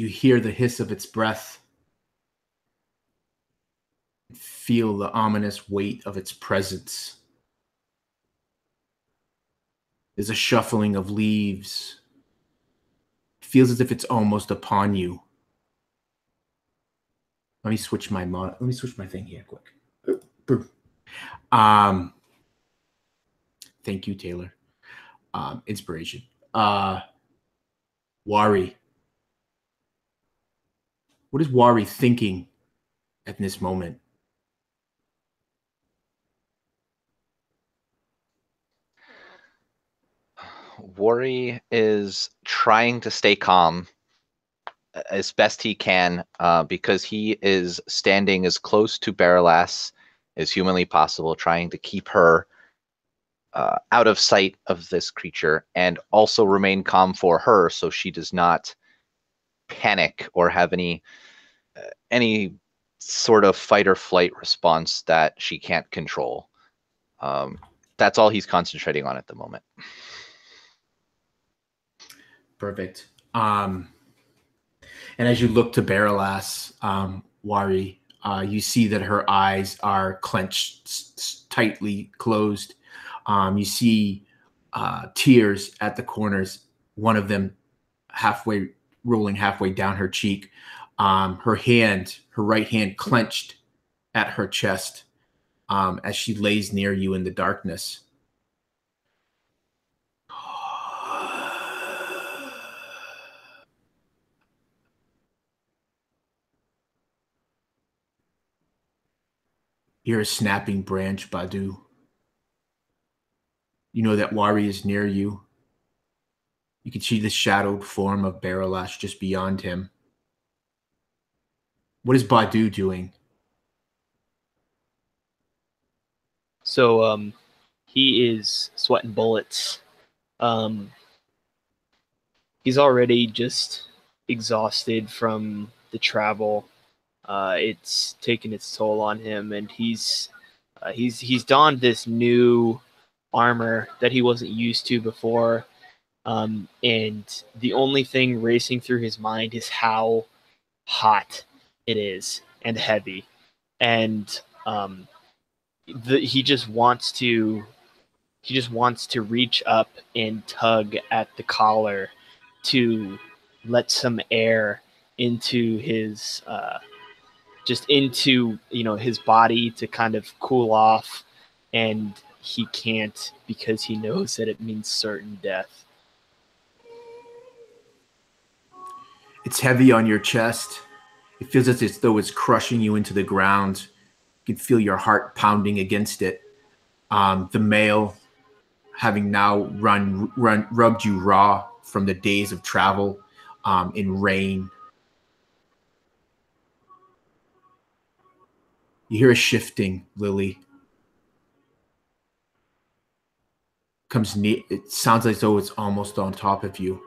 You hear the hiss of its breath. Feel the ominous weight of its presence. There's a shuffling of leaves. It feels as if it's almost upon you. Let me switch my thing here quick. Thank you, Taylor. Inspiration. Wari. What is Wari thinking at this moment? Wari is trying to stay calm as best he can because he is standing as close to Berelas as humanly possible, trying to keep her out of sight of this creature and also remain calm for her so she does not panic or have any sort of fight or flight response that she can't control. That's all he's concentrating on at the moment. Perfect. And as you look to Berelas, Wari, you see that her eyes are clenched, tightly closed. You see tears at the corners, one of them rolling halfway down her cheek. Her right hand clenched at her chest as she lays near you in the darkness. You're a snapping branch, Badu. You know that Wari is near you. You can see the shadowed form of Berelas just beyond him. What is Badu doing? So he is sweating bullets. He's already just exhausted from the travel. It's taken its toll on him, and he's donned this new armor that he wasn't used to before. And the only thing racing through his mind is how hot it is and heavy. And he just wants to reach up and tug at the collar to let some air into his his body to kind of cool off, and he can't because he knows that it means certain death. It's heavy on your chest. It feels as though it's crushing you into the ground. You can feel your heart pounding against it. The male, having now rubbed you raw from the days of travel in rain. You hear a shifting, Lily. Comes near. It sounds as though it's almost on top of you.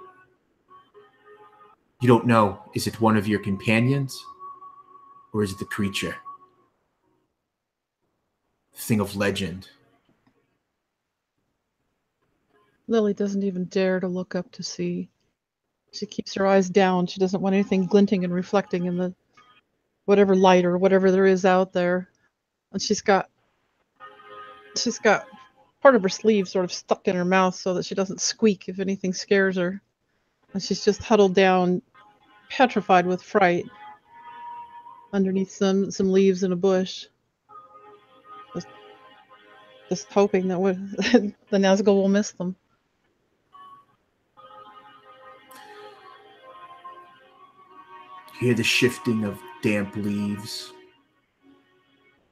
You don't know. Is it one of your companions? Or is it the creature? Thing of legend. Lily doesn't even dare to look up to see. She keeps her eyes down. She doesn't want anything glinting and reflecting in the whatever light or whatever there is out there. And she's got part of her sleeve sort of stuck in her mouth so that she doesn't squeak if anything scares her. And she's just huddled down, petrified with fright, underneath some leaves in a bush. Just hoping that the Nazgul will miss them. You hear the shifting of damp leaves.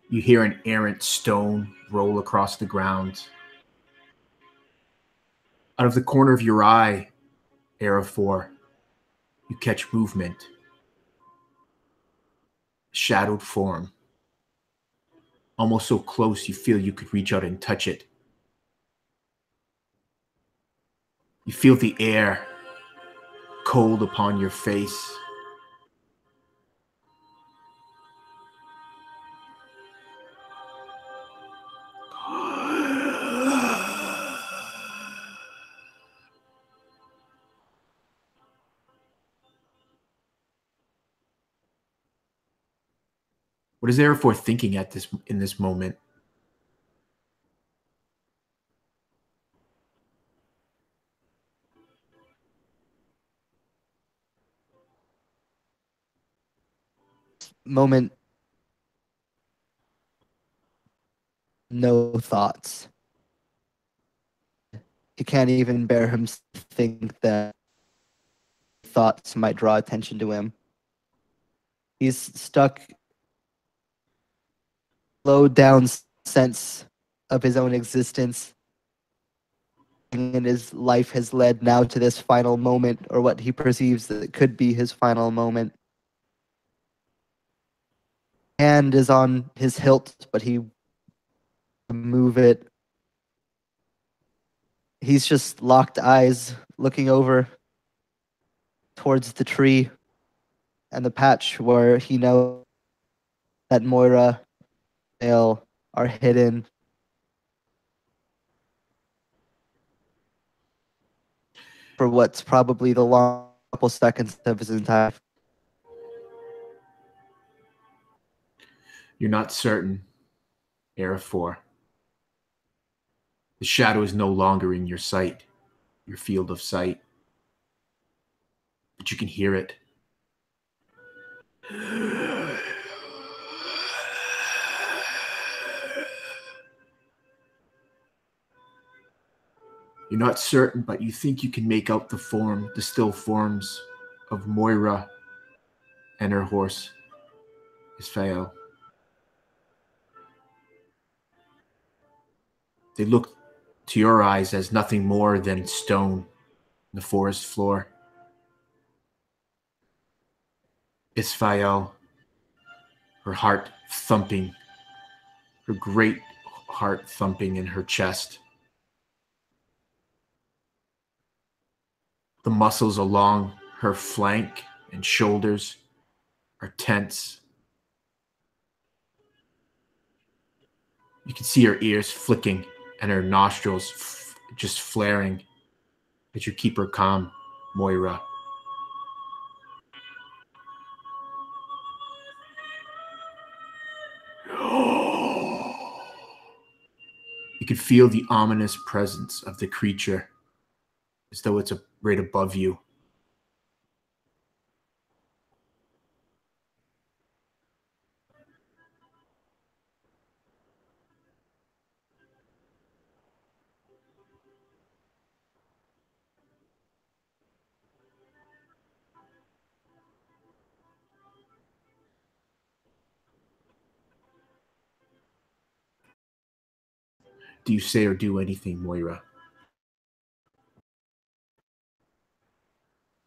You hear an errant stone roll across the ground. Out of the corner of your eye, Arafor, you catch movement. A shadowed form. Almost so close you feel you could reach out and touch it. You feel the air cold upon your face. What is Arafor thinking in this moment? Moment, no thoughts. He can't even bear himself to think that thoughts might draw attention to him. He's stuck, low down sense of his own existence, and his life has led now to this final moment, or what he perceives that it could be his final moment. Hand is on his hilt, but he move it. He's just locked eyes, looking over towards the tree and the patch where he knows that Moira and Dale are hidden. For what's probably the long couple seconds of his entire life. You're not certain, Arafor. The shadow is no longer in your sight, your field of sight. But you can hear it. You're not certain, but you think you can make out the still forms of Moira and her horse, Isfael. They look to your eyes as nothing more than stone in the forest floor. Isfael, her heart thumping, her great heart thumping in her chest. The muscles along her flank and shoulders are tense. You can see her ears flicking and her nostrils just flaring as you keep her calm, Moira. You can feel the ominous presence of the creature, as though it's right above you. Do you say or do anything, Moira?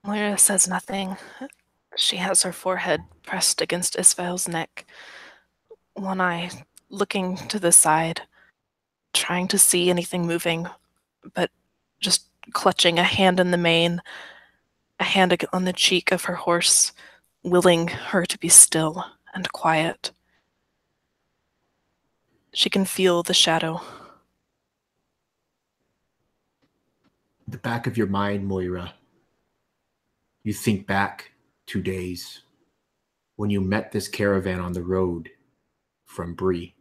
Moira says nothing. She has her forehead pressed against Isfael's neck, one eye looking to the side, trying to see anything moving, but just clutching a hand in the mane, a hand on the cheek of her horse, willing her to be still and quiet. She can feel the shadow. In the back of your mind, Moira, you think back 2 days when you met this caravan on the road from Bree.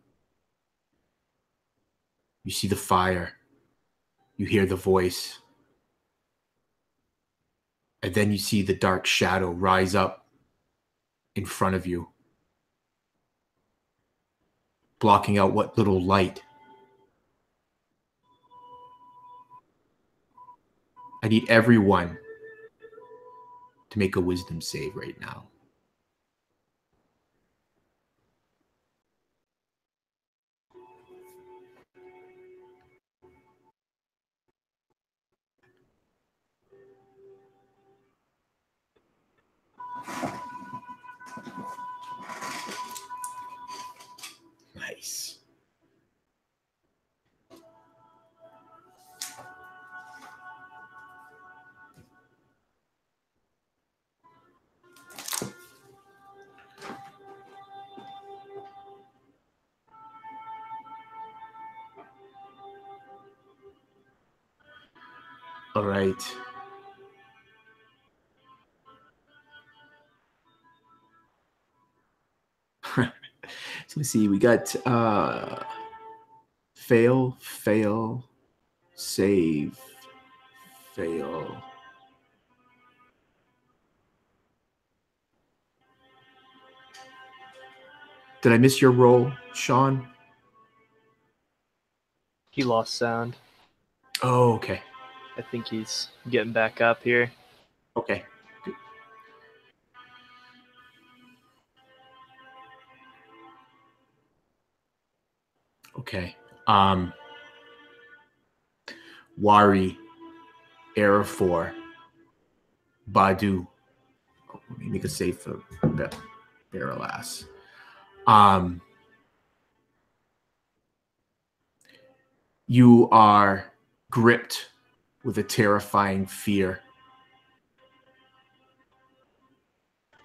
You see the fire. You hear the voice. And then you see the dark shadow rise up in front of you, blocking out what little light. I need everyone to make a wisdom save right now. Nice. All right. Let's see. We got fail, fail, save, fail. Did I miss your roll, Sean? He lost sound. Oh, okay. I think he's getting back up here. Okay. Good. Okay. Wari, Arafor, Badu. Oh, let me make a save for Berelas. You are gripped with a terrifying fear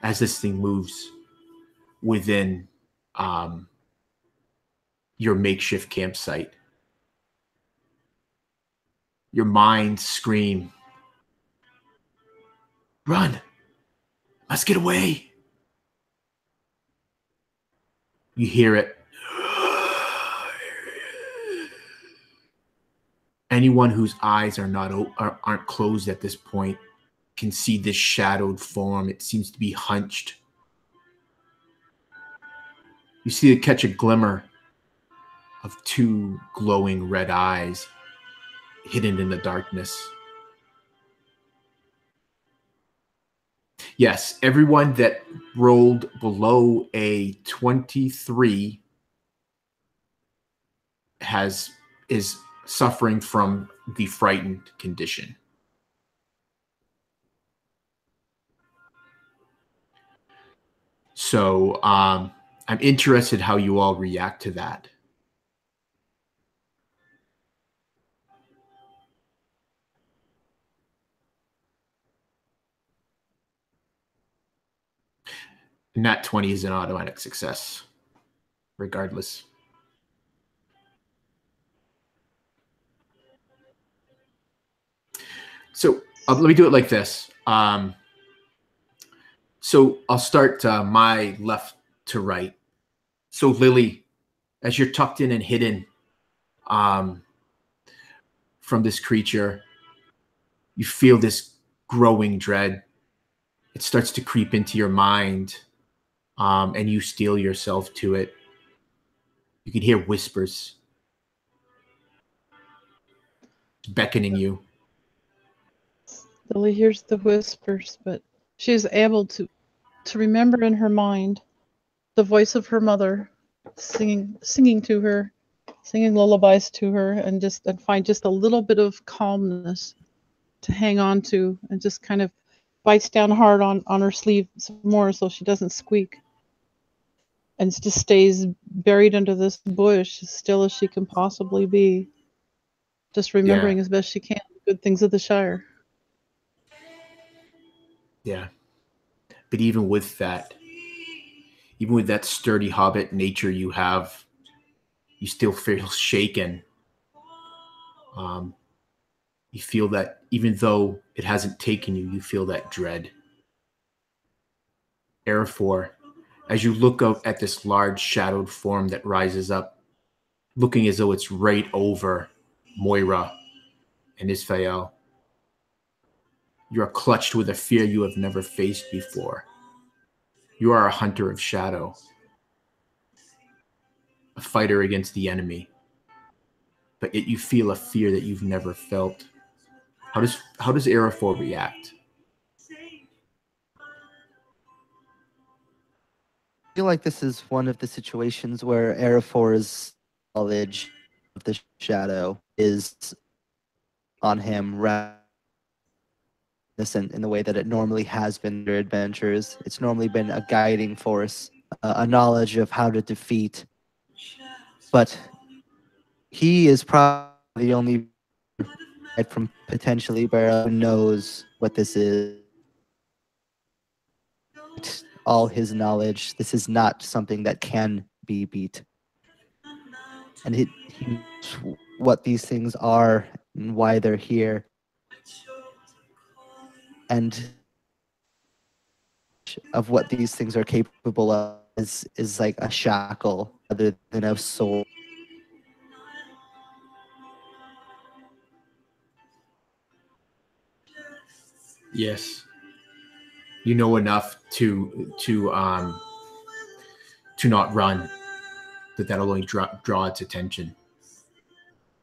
as this thing moves within your makeshift campsite. Your mind scream, run, let's get away. You hear it. Anyone whose eyes aren't closed at this point can see this shadowed form. It seems to be hunched. You see it catch a glimmer of two glowing red eyes hidden in the darkness. Yes, everyone that rolled below a 23 is suffering from the frightened condition. So I'm interested how you all react to that. Nat 20 is an automatic success, regardless. So let me do it like this. So I'll start my left to right. So Lily, as you're tucked in and hidden from this creature, you feel this growing dread. It starts to creep into your mind, and you steel yourself to it. You can hear whispers beckoning you. Lily hears the whispers, but she is able to remember in her mind the voice of her mother singing to her, singing lullabies to her, and find just a little bit of calmness to hang on to, and just kind of bites down hard on her sleeve some more so she doesn't squeak, and just stays buried under this bush as still as she can possibly be, just remembering as best she can the good things of the Shire. Yeah. But even with that sturdy hobbit nature you have, you still feel shaken. You feel that even though it hasn't taken you, you feel that dread. Arafor, as you look out at this large shadowed form that rises up, looking as though it's right over Moira and Isfael, you are clutched with a fear you have never faced before. You are a hunter of shadow, a fighter against the enemy, but yet you feel a fear that you've never felt. How does Arafor react? I feel like this is one of the situations where Arafor's knowledge of the shadow is on him rather than in the way that it normally has been in their adventures. It's normally been a guiding force, a knowledge of how to defeat. But he is probably the only from potentially Barrow who knows what this is. All his knowledge, this is not something that can be beat. And he knows what these things are and why they're here. And of what these things are capable of is like a shackle rather than a soul. Yes. You know enough to not run. That'll only draw its attention.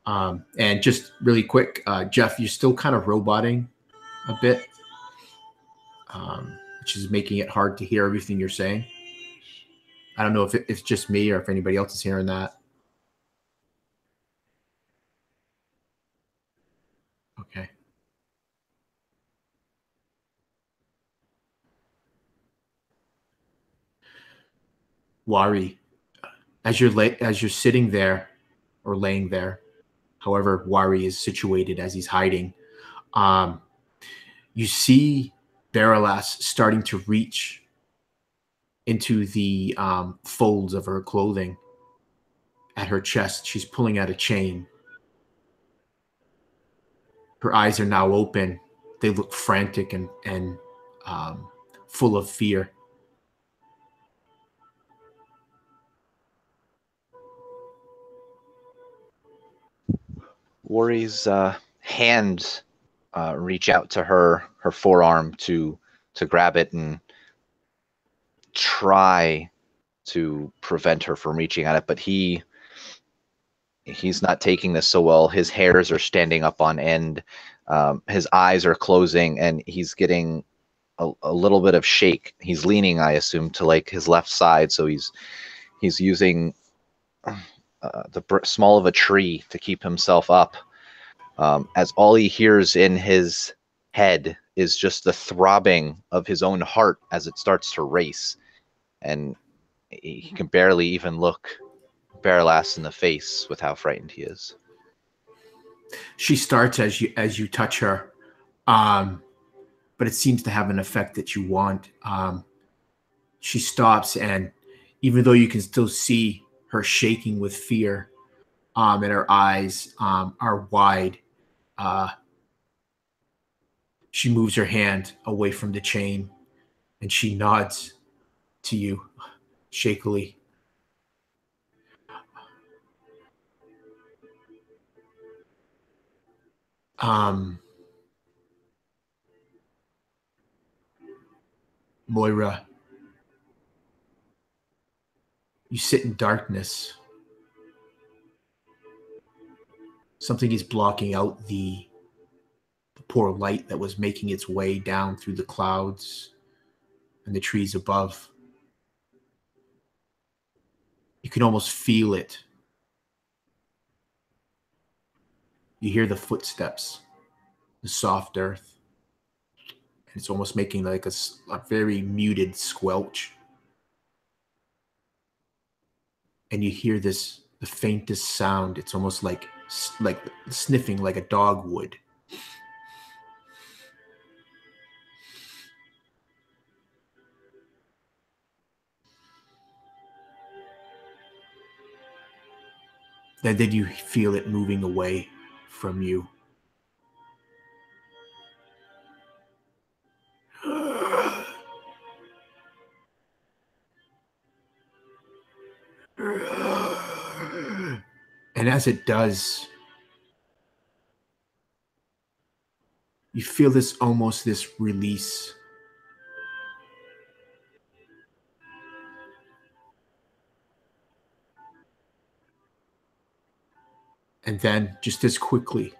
And just really quick, Jeff, you're still kind of roboting a bit, which is making it hard to hear everything you're saying. I don't know if it's just me or if anybody else is hearing that. Okay. Wari, as you're sitting there or laying there, however Wari is situated as he's hiding, you see Berelas starting to reach into the folds of her clothing at her chest. She's pulling out a chain. Her eyes are now open. They look frantic and full of fear. Wari's hands reach out to her forearm to grab it and try to prevent her from reaching at it, but he's not taking this so well. His hairs are standing up on end. His eyes are closing, and he's getting a little bit of shake. He's leaning, I assume, to like his left side, so he's using the small of a tree to keep himself up, as all he hears in his head is just the throbbing of his own heart as it starts to race, and he can barely even look Berelas in the face with how frightened he is. She starts as you touch her, but it seems to have an effect that you want. She stops, and even though you can still see her shaking with fear, and her eyes are wide, she moves her hand away from the chain, and she nods to you shakily. Moira, you sit in darkness. Something is blocking out the poor light that was making its way down through the clouds and the trees above. You can almost feel it. You hear the footsteps, the soft earth, and it's almost making like a very muted squelch. And you hear the faintest sound. It's almost like sniffing like a dog would. Then you feel it moving away from you. And as it does, you feel this release. And then, just as quickly,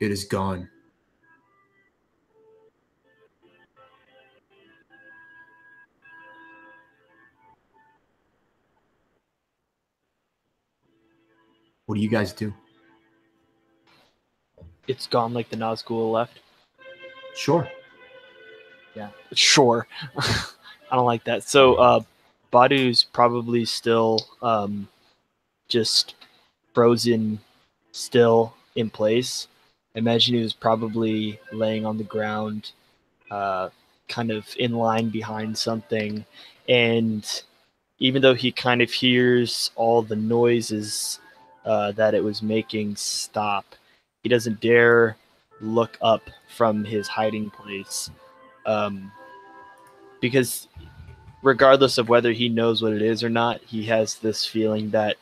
it is gone. What do you guys do? It's gone like the Nazgul left. Sure. Yeah, sure. I don't like that. So Badu's probably still just frozen still in place. Imagine he was probably laying on the ground, kind of in line behind something. And even though he kind of hears all the noises that it was making stop, he doesn't dare look up from his hiding place, because regardless of whether he knows what it is or not, he has this feeling that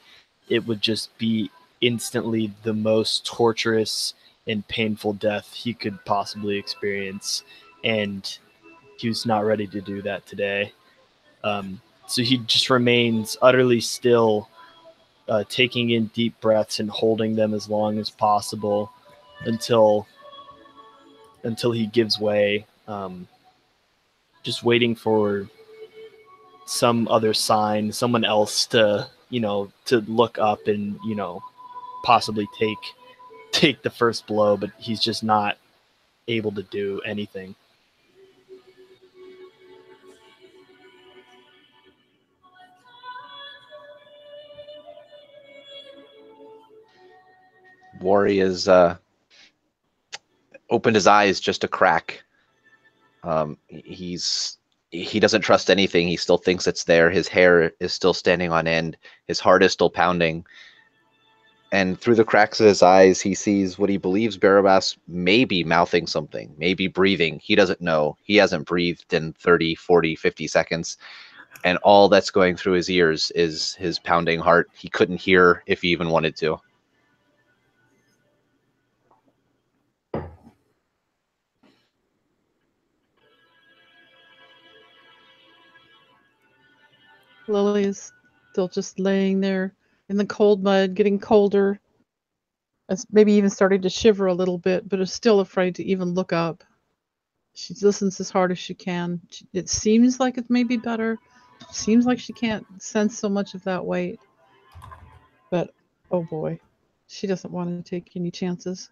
it would just be instantly the most torturous and painful death he could possibly experience. And he was not ready to do that today. So he just remains utterly still, taking in deep breaths and holding them as long as possible until he gives way. Just waiting for some other sign, someone else to to look up and possibly take the first blow, but he's just not able to do anything. Wari has opened his eyes just a crack. He doesn't trust anything. He still thinks it's there. His hair is still standing on end. His heart is still pounding. And through the cracks of his eyes, he sees what he believes Berelas may be mouthing something, maybe breathing. He doesn't know. He hasn't breathed in 30, 40, 50 seconds. And all that's going through his ears is his pounding heart. He couldn't hear if he even wanted to. Lily is still just laying there in the cold mud, getting colder. It's maybe even starting to shiver a little bit, but is still afraid to even look up. She listens as hard as she can. It seems like it may be better. It seems like she can't sense so much of that weight. But, oh boy, she doesn't want to take any chances.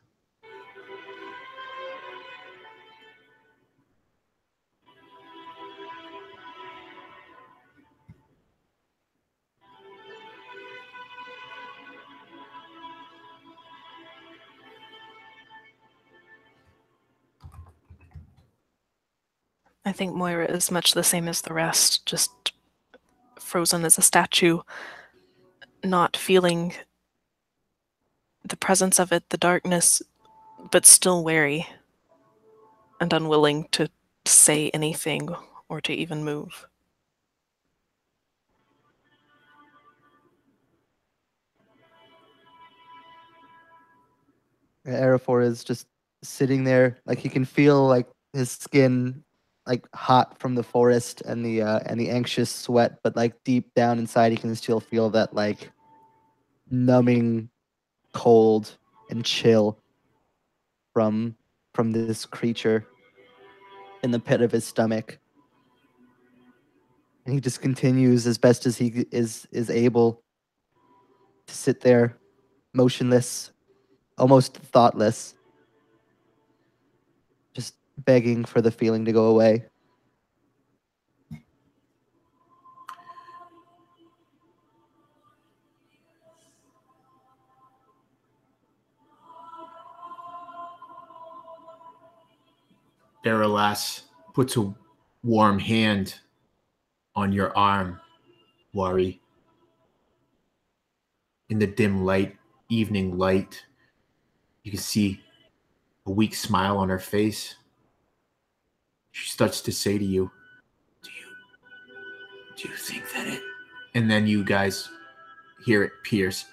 I think Moira is much the same as the rest, just frozen as a statue, not feeling the presence of it, the darkness, but still wary and unwilling to say anything or to even move. Arafor is just sitting there, like he can feel like his skin like hot from the forest and the anxious sweat, but like deep down inside he can still feel that like numbing cold and chill from this creature in the pit of his stomach. And he just continues as best as he is able to sit there motionless, almost thoughtless, just begging for the feeling to go away. Berelas puts a warm hand on your arm, Wari. In the dim light, evening light, you can see a weak smile on her face. She starts to say to you, do you think that it... And then you guys hear it pierce.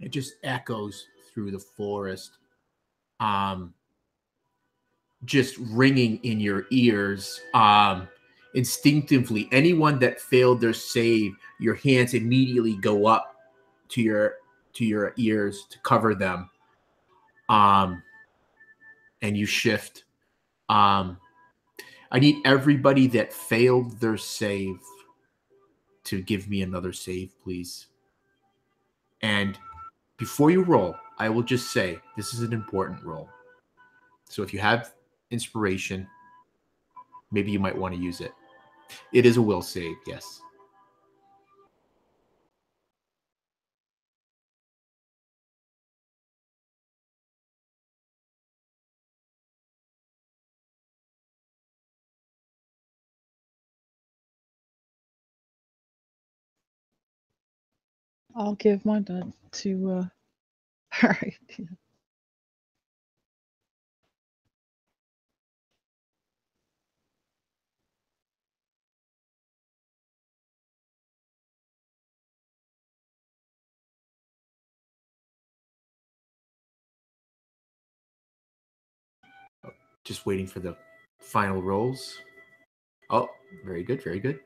It just echoes through the forest, just ringing in your ears. Instinctively, anyone that failed their save, your hands immediately go up to your ears to cover them, and you shift. I need everybody that failed their save to give me another save, please. And before you roll, I will just say this is an important roll. So if you have inspiration, maybe you might want to use it. It is a will save, yes. I'll give mine to all right. Just waiting for the final rolls. Oh, very good, very good.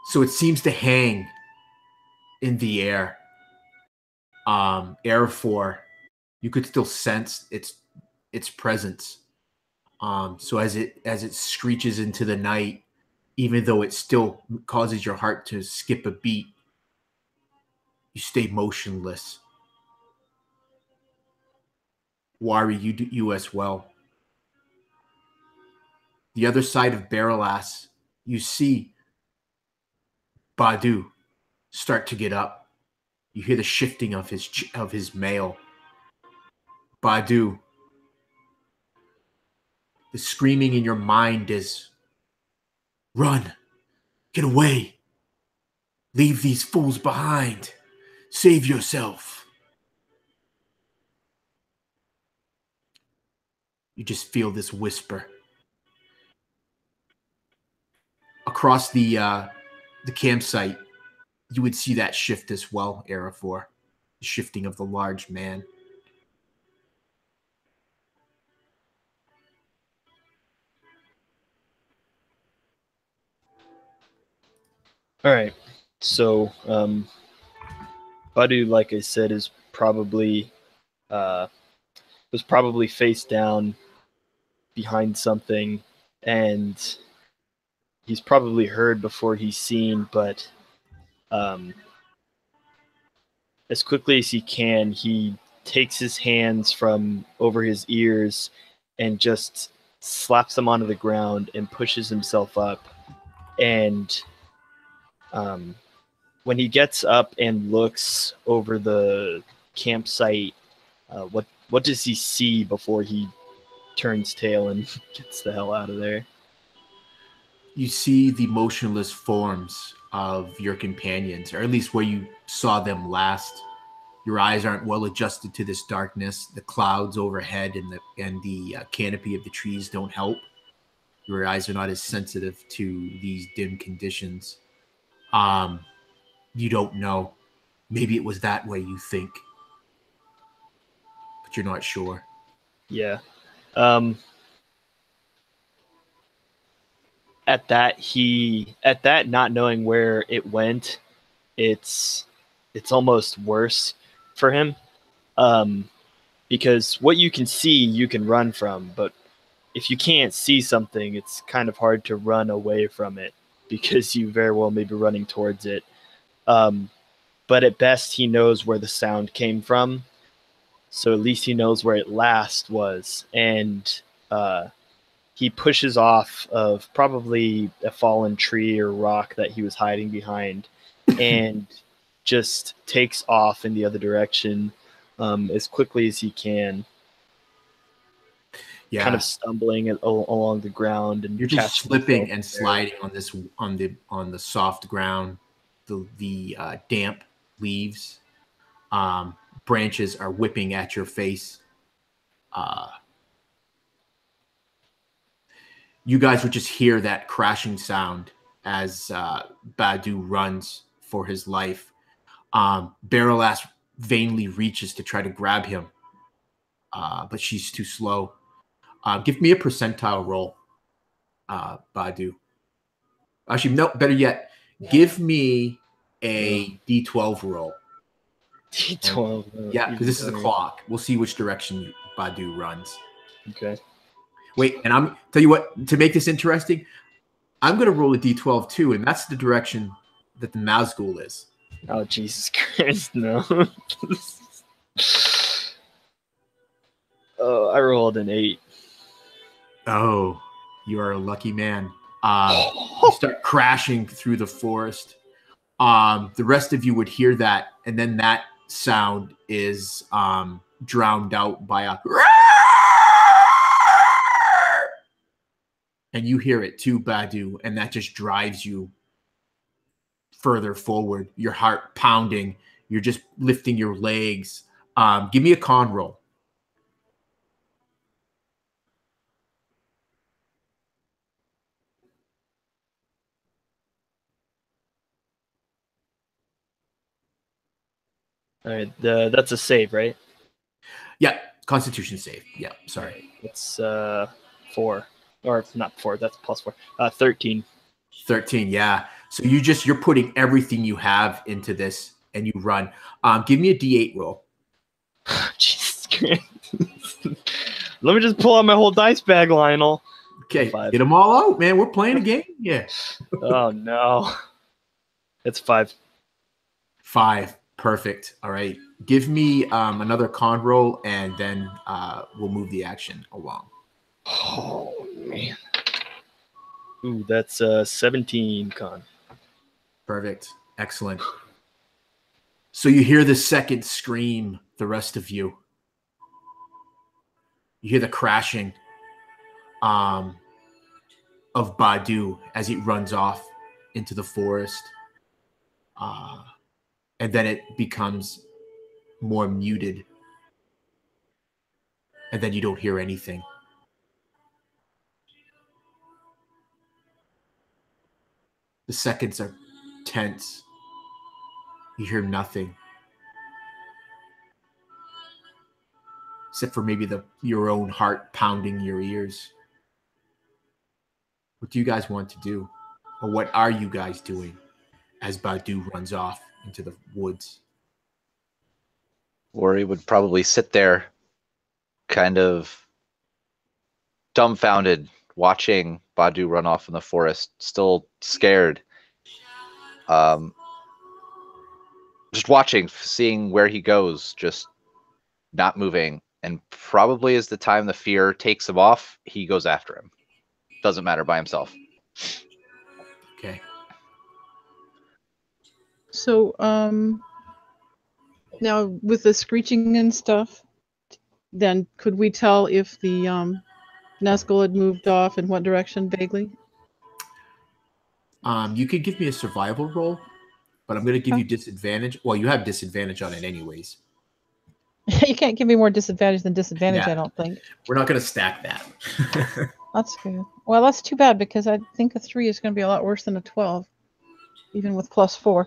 So it seems to hang in the air. Air 4, you could still sense its presence. So as it screeches into the night, even though it still causes your heart to skip a beat, you stay motionless. Wari, you as well. The other side of Berelas, you see Badu start to get up. You hear the shifting of his mail. Badu, the screaming in your mind is, run, get away, leave these fools behind, save yourself. You just feel this whisper. Across the campsite, you would see that shift as well, Era 4. The shifting of the large man. All right. So, Badu, like I said, is probably was probably face down behind something, and he's probably heard before he's seen. But as quickly as he can, he takes his hands from over his ears and just slaps them onto the ground and pushes himself up. And when he gets up and looks over the campsite, what does he see before he turns tail and gets the hell out of there? You see the motionless forms of your companions, or at least where you saw them last. Your eyes aren't well adjusted to this darkness. The clouds overhead and the canopy of the trees don't help. Your eyes are not as sensitive to these dim conditions. You don't know. Maybe it was that way, you think, but you're not sure. Yeah. At that not knowing where it went, it's almost worse for him. Because what you can see, you can run from, but if you can't see something, it's kind of hard to run away from it because you very well may be running towards it. But at best, he knows where the sound came from, so at least he knows where it last was, and he pushes off of probably a fallen tree or rock that he was hiding behind, and just takes off in the other direction as quickly as he can. Yeah. Kind of stumbling along the ground, and you're just slipping and sliding on the soft ground, the damp leaves. Branches are whipping at your face. You guys would just hear that crashing sound as Badu runs for his life. Berelas vainly reaches to try to grab him, but she's too slow. Give me a percentile roll, Badu. Actually, no, better yet, give me a D12 roll. D12. Yeah, because this is a clock. We'll see which direction Badu runs. Okay. Wait, and I'm tell you what, to make this interesting, I'm going to roll a D12 too, and that's the direction that the Nazgul is. Oh, Jesus Christ, no. Oh, I rolled an 8. Oh, you are a lucky man. You start crashing through the forest. The rest of you would hear that, and then that sound is drowned out by a and you hear it too, Badu, and that just drives you further forward, your heart pounding. You're just lifting your legs. Give me a con roll. All right, that's a save, right? Yeah, Constitution save. Yeah, sorry. It's 4, or not 4. That's +4. 13. 13. Yeah. So you're putting everything you have into this, and you run. Give me a D8 roll. Jesus Christ! Let me just pull out my whole dice bag, Lionel. Okay, 5. get them all out, man. We're playing a game. Yeah. Oh no, it's 5. 5. Perfect. All right. Give me another con roll, and then we'll move the action along. Oh man. Ooh, that's 17 con. Perfect. Excellent. So you hear the second scream, the rest of you. You hear the crashing of Badu as he runs off into the forest. And then it becomes more muted. And then you don't hear anything. The seconds are tense. You hear nothing. Except for maybe your own heart pounding your ears. What do you guys want to do? Or what are you guys doing as Badu runs off into the woods? Worry would probably sit there kind of dumbfounded, watching Badu run off in the forest, still scared. Just watching, seeing where he goes, just not moving. And probably as the time the fear takes him off, he goes after him. Doesn't matter by himself. Okay. So, now with the screeching and stuff, then could we tell if the Nazgul had moved off in what direction vaguely? You could give me a survival roll, but I'm going to give you disadvantage. Well, you have disadvantage on it anyways. You can't give me more disadvantage than disadvantage, Yeah. I don't think. We're not going to stack that. That's good. Well, that's too bad because I think a 3 is going to be a lot worse than a 12, even with +4.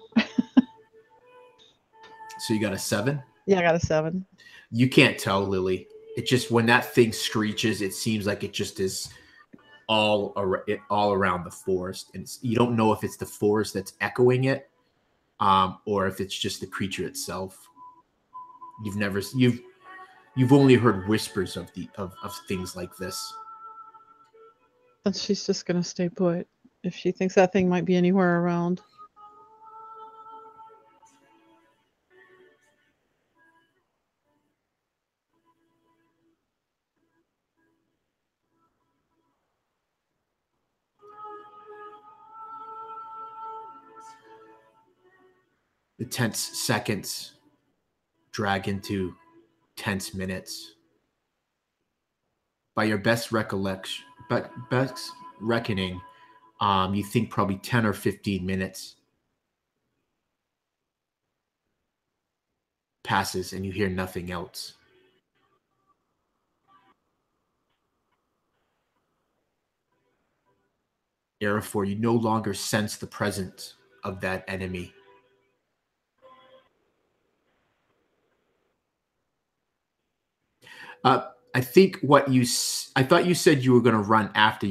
So you got a 7? Yeah, I got a 7. You can't tell, Lily. It just, when that thing screeches, it seems like it just is all around the forest. And you don't know if it's the forest that's echoing it, or if it's just the creature itself. You've only heard whispers of things like this. And she's just going to stay put if she thinks that thing might be anywhere around. The tense seconds drag into tense minutes. By your best recollection, best reckoning, you think probably 10 or 15 minutes passes and you hear nothing else. Therefore, you no longer sense the presence of that enemy. I think I thought you said you were going to run after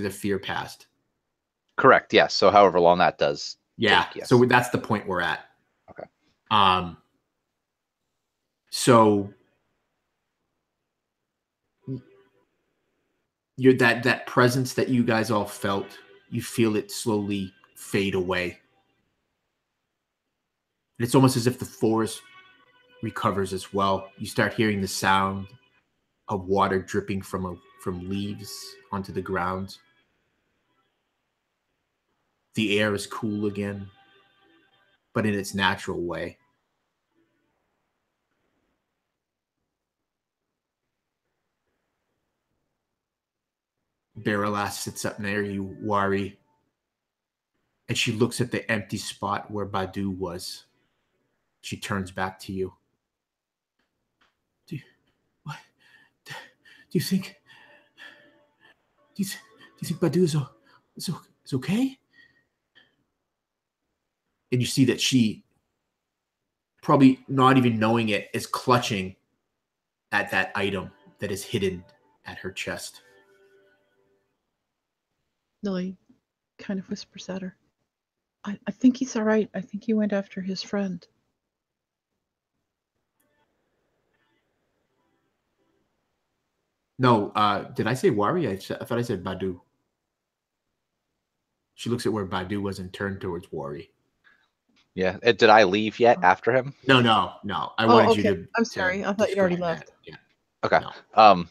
the fear passed. Correct. Yes. So however long that does. Yeah. Take, yes. So that's the point we're at. Okay. So you're that presence that you guys all felt, you feel it slowly fade away. And it's almost as if the forest recovers as well. You start hearing the sound of water dripping from leaves onto the ground. The air is cool again, but in its natural way. Berelas sits up near you, Wari, and she looks at the empty spot where Badu was. She turns back to you. Do you think Badu is okay? And you see that she probably not even knowing it, is clutching at that item that is hidden at her chest. Lily kind of whispers at her. I think he's all right. I think he went after his friend. No, did I say Wari? I thought I said Badu. She looks at where Badu was and turned towards Wari. Yeah. Did I leave yet after him? No. I wanted you okay. to. I'm sorry. I thought you'd already describe left. that. Yeah. Okay. No.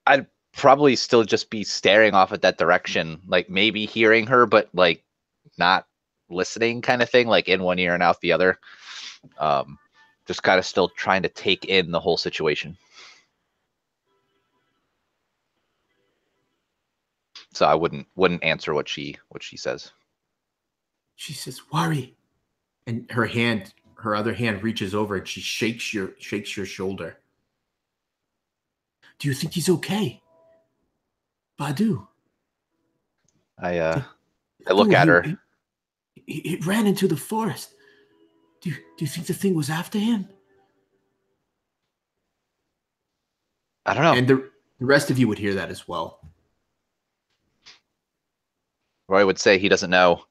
I'd probably still just be staring off at that direction, like maybe hearing her, but like not listening, kind of thing, like in one ear and out the other. Just kind of still trying to take in the whole situation. So I wouldn't answer what she says. She says, "Wari," and her other hand reaches over and she shakes your shoulder. Do you think he's okay, Badu? I look at her. He ran into the forest. Do you think the thing was after him? I don't know. And the rest of you would hear that as well. Roy would say he doesn't know.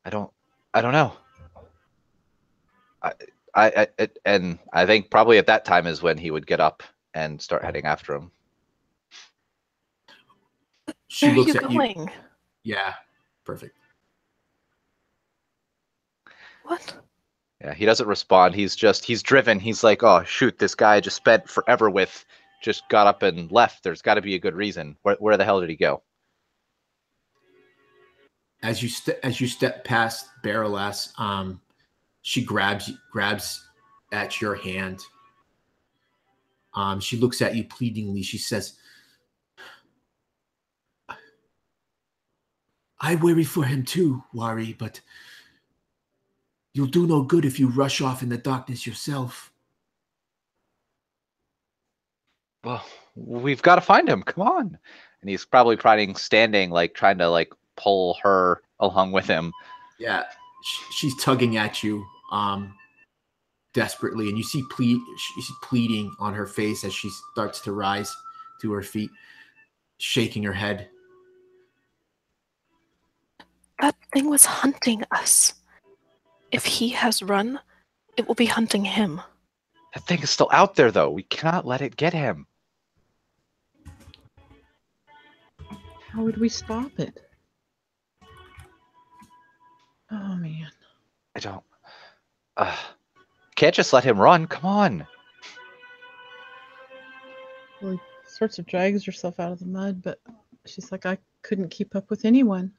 I don't know. And I think probably at that time is when he would get up and start heading after him. She Where looks are you at going? you. Yeah, perfect. What? Yeah, he doesn't respond. He's driven. He's like, oh shoot, this guy I just spent forever with just got up and left. There's got to be a good reason. Where the hell did he go? As you step past Berelas, she grabs at your hand. She looks at you pleadingly. She says, "I worry for him too, Wari, but you'll do no good if you rush off in the darkness yourself." Well, we've got to find him. Come on. And he's probably standing, like trying to like pull her along with him. Yeah, she's tugging at you desperately, and you see she's pleading on her face as she starts to rise to her feet, shaking her head. That thing was hunting us. If he has run, it will be hunting him. That thing is still out there, though. We cannot let it get him. How would we stop it? Oh, man. I don't. Can't just let him run. Come on. Lily sorts of drags herself out of the mud, but she's like, I couldn't keep up with anyone.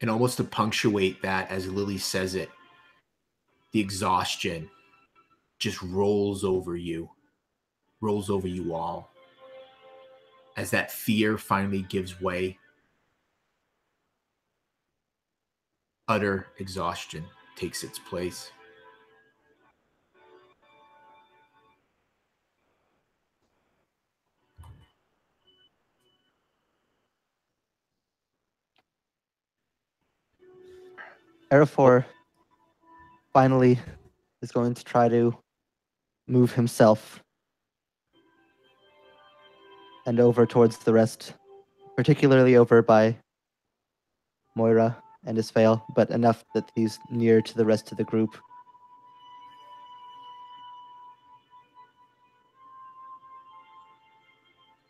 And almost to punctuate that, as Lily says it, the exhaustion just rolls over you all. As that fear finally gives way, utter exhaustion takes its place. Arafor finally is going to try to move himself and over towards the rest, particularly over by Moira and Isfael, but enough that he's near to the rest of the group.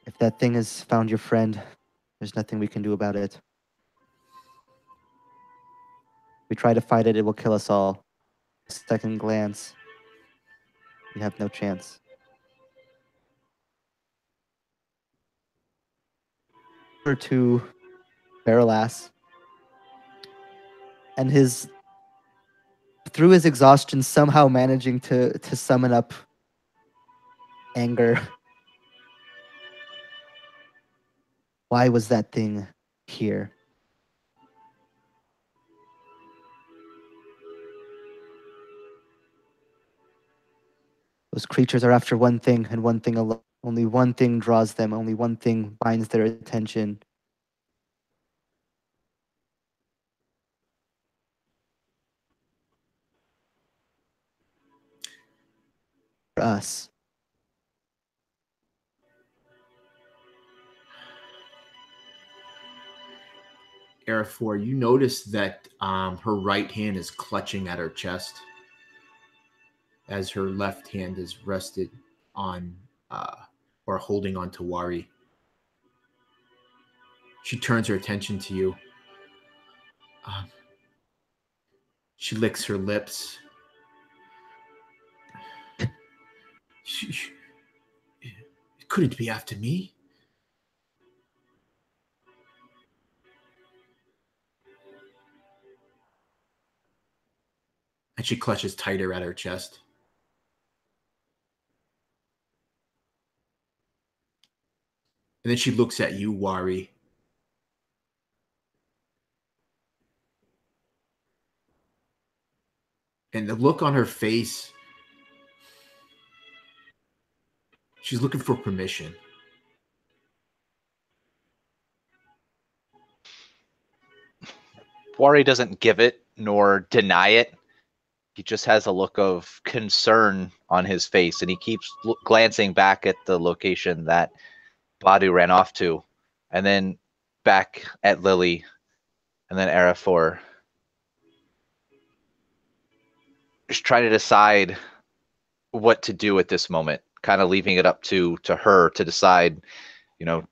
If that thing has found your friend, there's nothing we can do about it. We try to fight it, it will kill us all. A second glance, we have no chance. Over to Berelas, and through his exhaustion, somehow managing to summon up anger. Why was that thing here? Those creatures are after one thing and one thing alone. Only one thing draws them. Only one thing binds their attention. us. Arafor, you notice that her right hand is clutching at her chest as her left hand is rested on or holding on to Wari. She turns her attention to you. She licks her lips. It couldn't be after me. And she clutches tighter at her chest. And then she looks at you, Wari. And the look on her face, she's looking for permission. Wari doesn't give it nor deny it. He just has a look of concern on his face, and he keeps glancing back at the location that Badu ran off to, and then back at Lily, and then Arafor. Just trying to decide what to do at this moment, kind of leaving it up to her to decide, you know,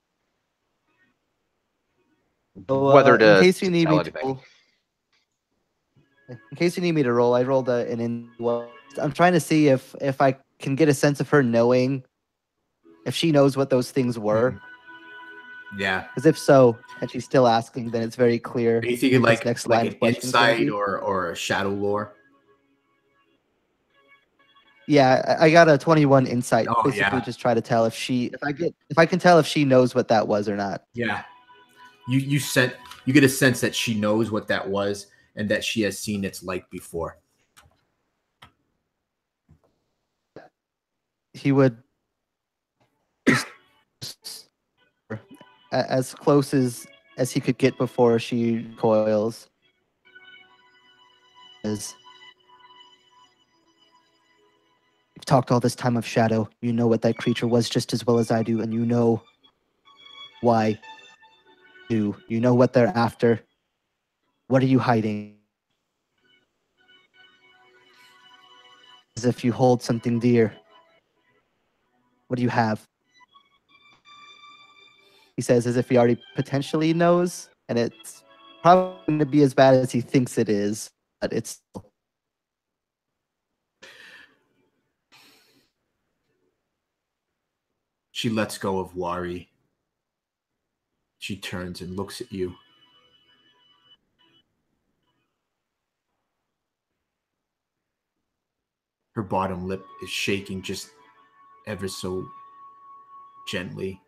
whether to in case you need tell me anything. in case you need me to roll, I rolled I'm trying to see if I can get a sense of her knowing if she knows what those things were. Yeah. Because if so, and she's still asking, then it's very clear. Are you thinking what this like next line an of questions is gonna insight be. or a shadow lore? Yeah, I got a 21 insight. Oh, Basically, yeah. just try to tell if I can tell if she knows what that was or not. Yeah. You get a sense that she knows what that was and that she has seen its like before. He would just as close as he could get before she coils. As you've talked all this time of shadow, you know what that creature was just as well as I do, and you know why. You know what they're after. What are you hiding? As if you hold something dear. What do you have? He says as if he already potentially knows, and it's probably going to be as bad as he thinks it is, but it's She lets go of Wari. She turns and looks at you. Her bottom lip is shaking just ever so gently.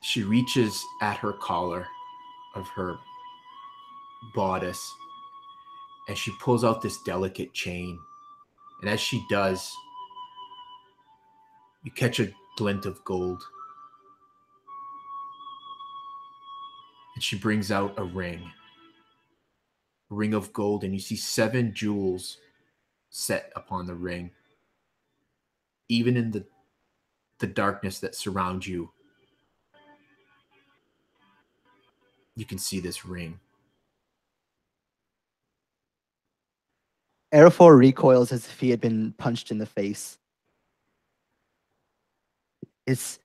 She reaches at her collar of her bodice and she pulls out this delicate chain. And as she does, you catch a glint of gold. And she brings out a ring of gold, and you see 7 jewels set upon the ring. Even in the darkness that surrounds you, you can see this ring. Arafor recoils as if he had been punched in the face. Is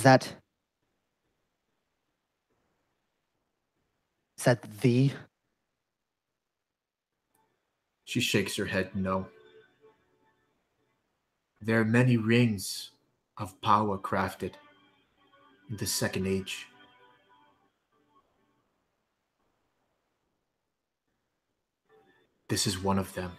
that the? She shakes her head no. There are many rings of power crafted in the Second Age. This is one of them.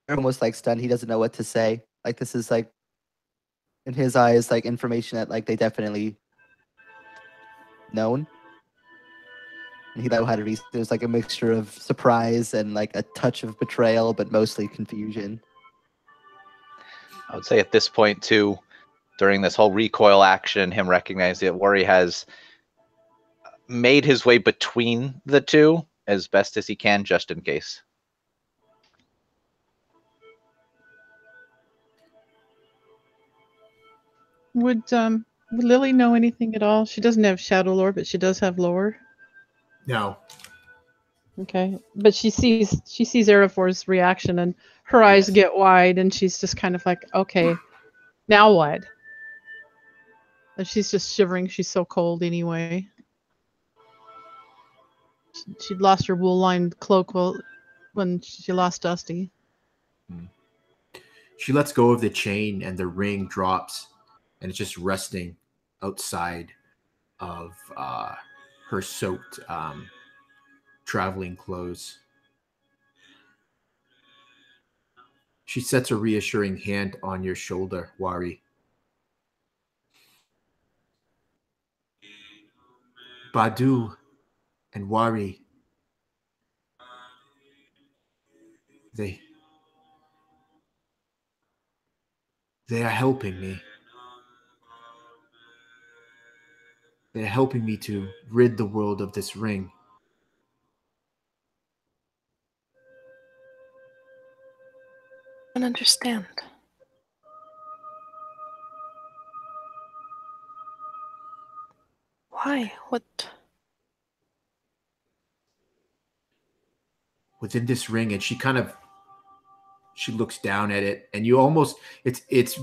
Almost like stunned. He doesn't know what to say. Like this is like, in his eyes, like information that like they definitely known. And he know how to read. There's like a mixture of surprise and like a touch of betrayal, but mostly confusion. I would say at this point too, during this whole recoil action, him recognizing that Worry has made his way between the two as best as he can, just in case. Would Lily know anything at all? She doesn't have shadow lore, but she does have lore. No. Okay, but she sees Arafor's reaction, and her eyes Yes. get wide, and she's just kind of like, okay, now what? And she's just shivering. She's so cold anyway. She'd lost her wool-lined cloak when she lost Dusty. She lets go of the chain and the ring drops, and it's just resting outside of her soaked traveling clothes. She sets a reassuring hand on your shoulder, Wari. Badu and Wari, they are helping me. They are helping me to rid the world of this ring. I don't understand. Why? What? Within this ring, and she looks down at it, and you almost it's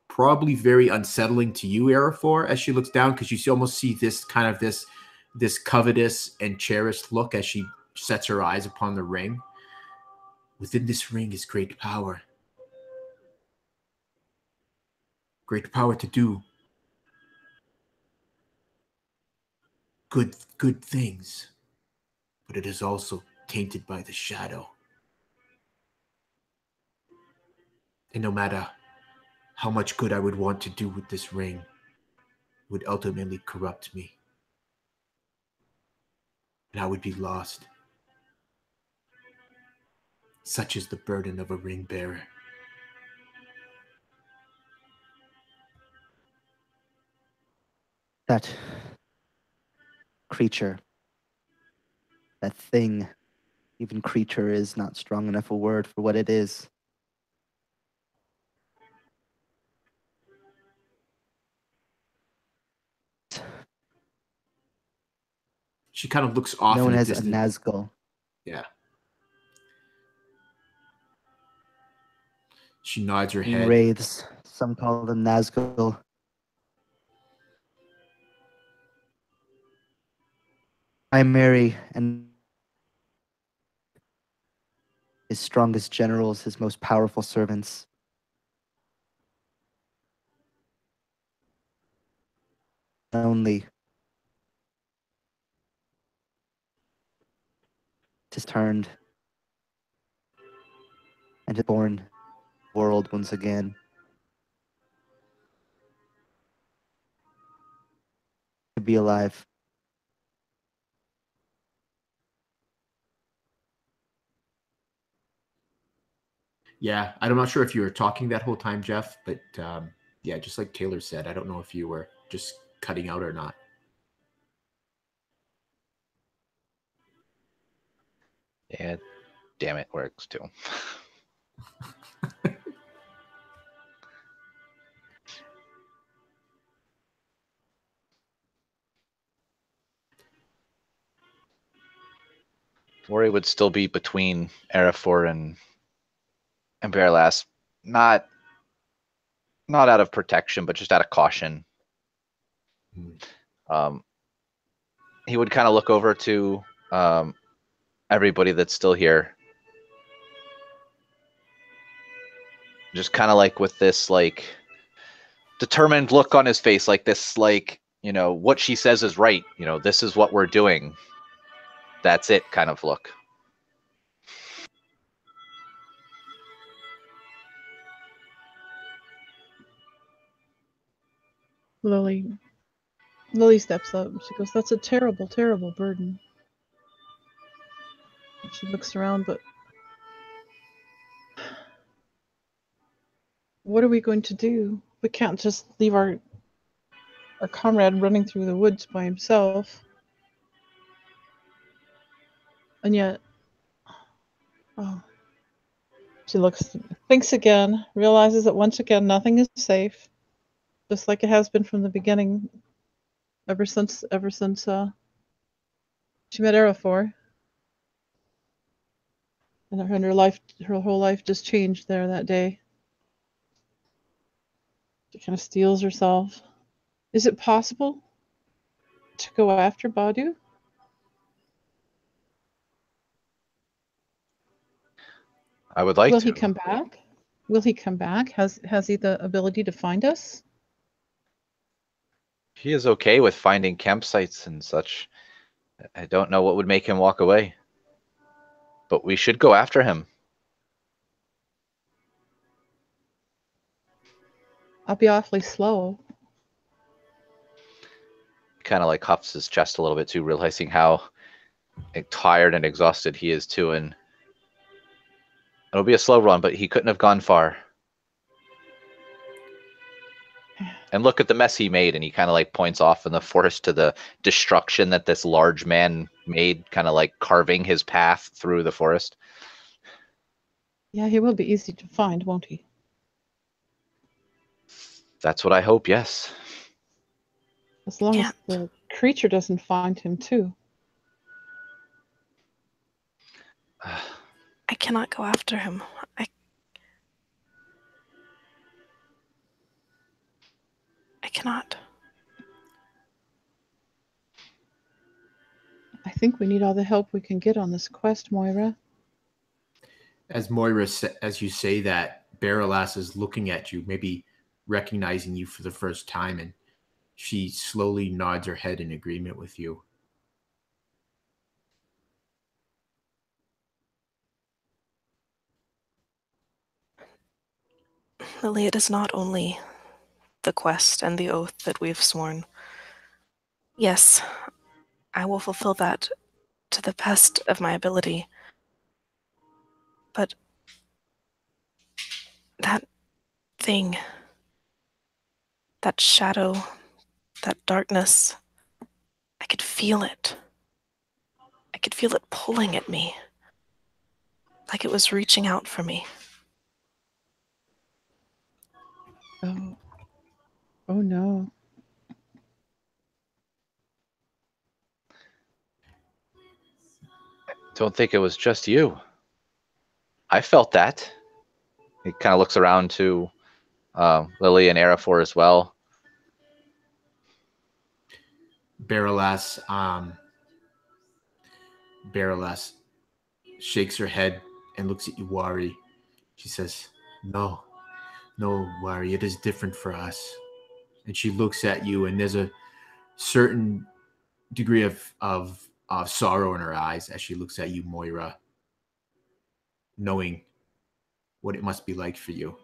probably very unsettling to you, Arafor, as she looks down, because you almost see this kind of this covetous and cherished look as she sets her eyes upon the ring. Within this ring is great power. Great power to do good things. But it is also tainted by the shadow. And no matter how much good I would want to do with this ring, would ultimately corrupt me. And I would be lost. Such is the burden of a ring bearer. That creature, that thing, even creature is not strong enough a word for what it is. She kind of looks off Known in the as a distance. Nazgul. Yeah. She nods her In head. wraiths, some call them Nazgul. Primary and his strongest generals, his most powerful servants. Only has turned and has born the world once again. To be alive. Yeah, I'm not sure if you were talking that whole time, Jeff, but yeah, just like Taylor said, I don't know if you were just cutting out or not. Yeah, damn it, works too. Worry would still be between Arafor and Berelas, not out of protection, but just out of caution. He would kind of look over to everybody that's still here, just kind of like with this like determined look on his face, like this, like, you know, what she says is right, you know, this is what we're doing, that's it kind of look. Lily, Lily steps up. She goes, "That's a terrible, terrible burden." She looks around, but what are we going to do? We can't just leave our comrade running through the woods by himself. And yet, oh, she thinks again, realizes that once again nothing is safe, just like it has been from the beginning, ever since she met Arafor. And her whole life just changed there that day. She kind of steels herself. Is it possible to go after Badu? I would like Will to. he come back? Will he come back? Has he the ability to find us? He is okay with finding campsites and such. I don't know what would make him walk away. But we should go after him. I'll be awfully slow. Kind of like huffs his chest a little bit too, realizing how tired and exhausted he is too. And it'll be a slow run, but he couldn't have gone far. And look at the mess he made. And he kind of like points off in the forest to the destruction that this large man made, kind of like carving his path through the forest. Yeah, he will be easy to find, won't he? That's what I hope, yes. As long as the creature doesn't find him too. I cannot go after him. I cannot. I think we need all the help we can get on this quest, Moira. As you say that, Berelas is looking at you, maybe recognizing you for the first time, and she slowly nods her head in agreement with you. Lily, it is not only the quest and the oath that we've sworn. Yes, I will fulfill that to the best of my ability. But that thing, that shadow, that darkness, I could feel it. I could feel it pulling at me, like it was reaching out for me. Oh. Oh no. Don't think it was just you. I felt that. He kind of looks around to Lily and Arafor as well. Berelas shakes her head and looks at you, Wari. She says, No, Wari, it is different for us. And she looks at you, and there's a certain degree of sorrow in her eyes as she looks at you, Moira, knowing what it must be like for you.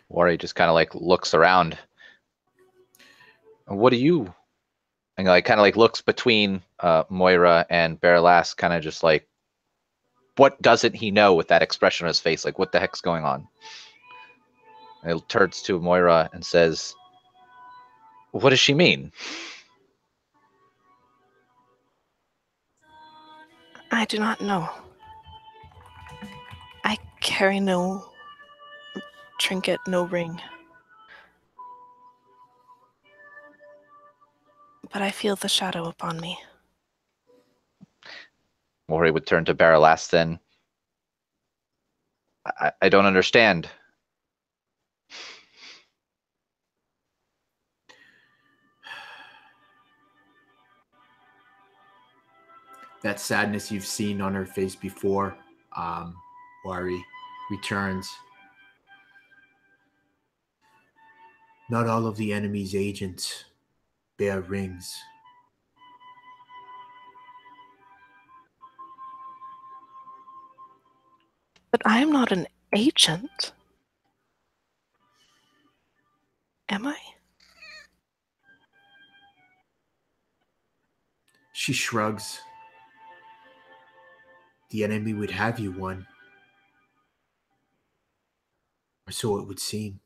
Wari just kind of like looks around. What do you? And like kind of like looks between Moira and Berelas, kind of just like, what doesn't he know with that expression on his face? Like, what the heck's going on? And it turns to Moira and says, what does she mean? I do not know. I carry no trinket, no ring. But I feel the shadow upon me. Moira would turn to Berelas then. I don't understand. That sadness you've seen on her face before, Wari, returns. Not all of the enemy's agents bear rings. But I am not an Agent? Am I? She shrugs. The enemy would have you one. Or so it would seem.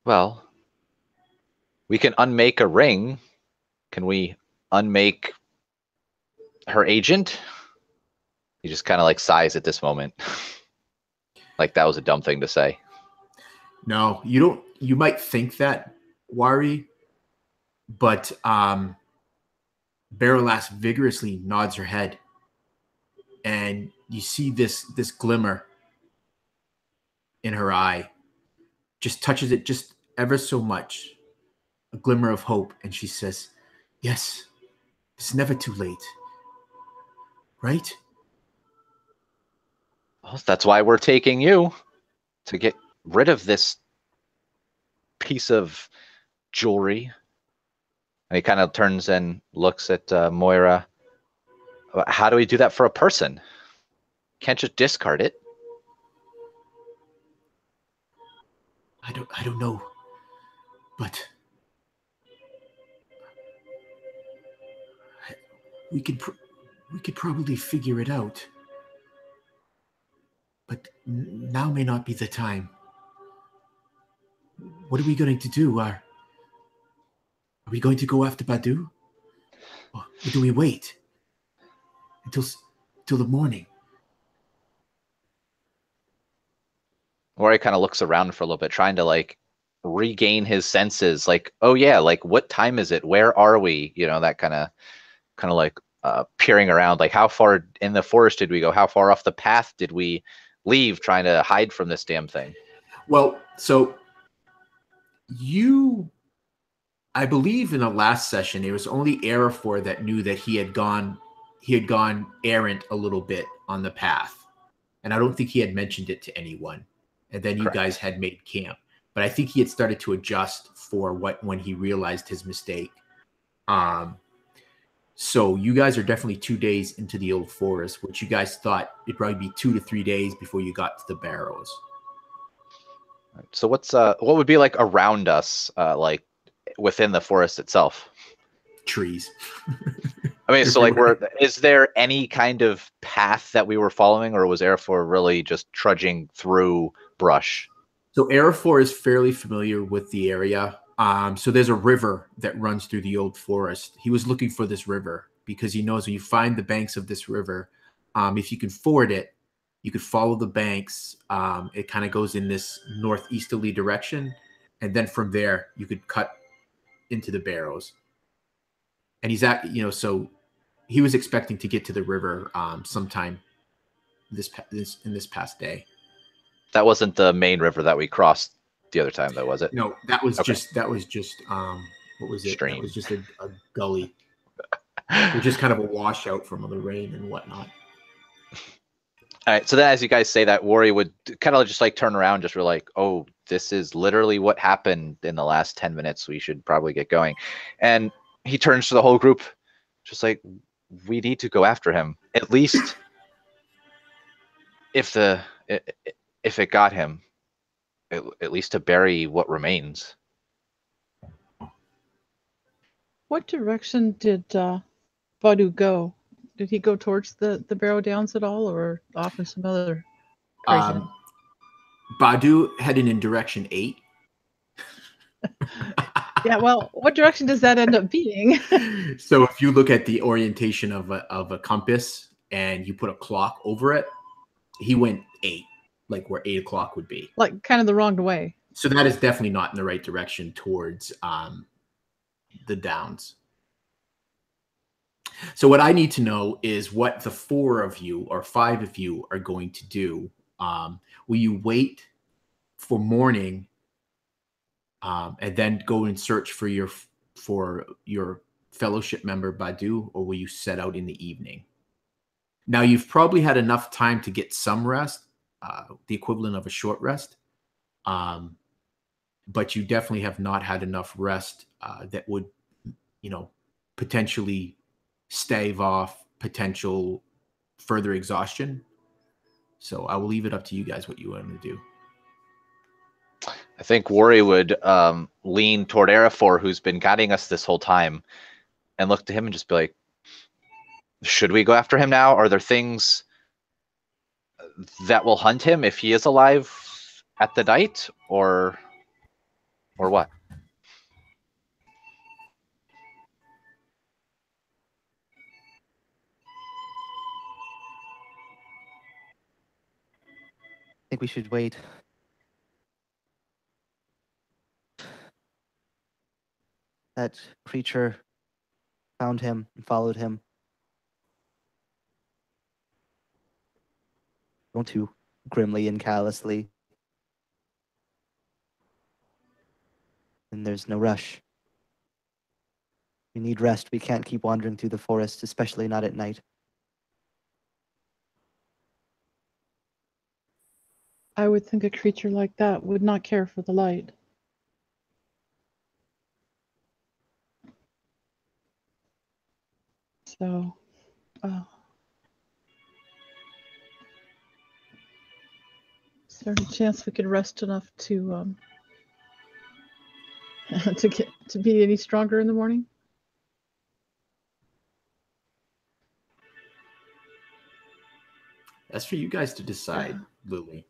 Well, we can unmake a ring. Can we unmake her agent? He just kind of like sighs at this moment. Like that was a dumb thing to say. No, you don't. You might think that, Wari, but Berelas vigorously nods her head, and you see this glimmer in her eye. Just touches it just ever so much, a glimmer of hope, and she says, "Yes, it's never too late, right?" Well, that's why we're taking you, to get rid of this piece of jewelry. And he kind of turns and looks at Moira. How do we do that for a person? Can't just discard it. I don't know, but we could probably figure it out. But now may not be the time. What are we going to do? Are we going to go after Badu? Or do we wait until the morning? Moira kind of looks around for a little bit, trying to like regain his senses. Like, oh yeah, like what time is it? Where are we? You know, that kind of like peering around. Like, how far in the forest did we go? How far off the path did we leave, trying to hide from this damn thing? Well, so I believe in the last session, it was only Arafor that knew that he had gone errant a little bit on the path. And I don't think he had mentioned it to anyone. And then you Correct. guys had made camp. But I think he had started to adjust for when he realized his mistake. So you guys are definitely 2 days into the old forest, which you guys thought it'd probably be 2 to 3 days before you got to the barrows. So what would be like around us, like within the forest itself? Trees. I mean, so like, is there any kind of path that we were following, or was Arafor really just trudging through brush? So Arafor is fairly familiar with the area. So there's a river that runs through the old forest. He was looking for this river because he knows when you find the banks of this river, if you can ford it, you could follow the banks. It kind of goes in this northeasterly direction. And then from there, you could cut into the barrows. And he's so he was expecting to get to the river sometime in this past day. That wasn't the main river that we crossed the other time, though, was it? No, that was Okay. just what was it? Stream. That was just a gully. It was just kind of a washout from the rain and whatnot. All right. So then, as you guys say that, Wari would kind of just like turn around, just like, "Oh, this is literally what happened in the last 10 minutes. We should probably get going." And he turns to the whole group, just like, "We need to go after him. At least if it got him, at least to bury what remains." What direction did Badu go? Did he go towards the Barrow Downs at all, or off in some other crazy? Badu headed in direction 8. Yeah, well, what direction does that end up being? So if you look at the orientation of a compass and you put a clock over it, he went 8, like where 8 o'clock would be. Like kind of the wrong way. So that is definitely not in the right direction towards the downs. So what I need to know is what the 4 of you or 5 of you are going to do. Will you wait for morning and then go and search for your fellowship member Badu, or will you set out in the evening? Now you've probably had enough time to get some rest, the equivalent of a short rest. but you definitely have not had enough rest that would, potentially stave off potential further exhaustion. So I will leave it up to you guys what you want to do. I think Worry would lean toward Arafor, who's been guiding us this whole time, and look to him and just be like, should we go after him now? Are there things that will hunt him if he is alive at the night, or what? I think we should wait. That creature found him and followed him. Don't too grimly and callously. And there's no rush. We need rest. We can't keep wandering through the forest, especially not at night. I would think a creature like that would not care for the light. So, is there any chance we could rest enough to to be any stronger in the morning? That's for you guys to decide, Lily.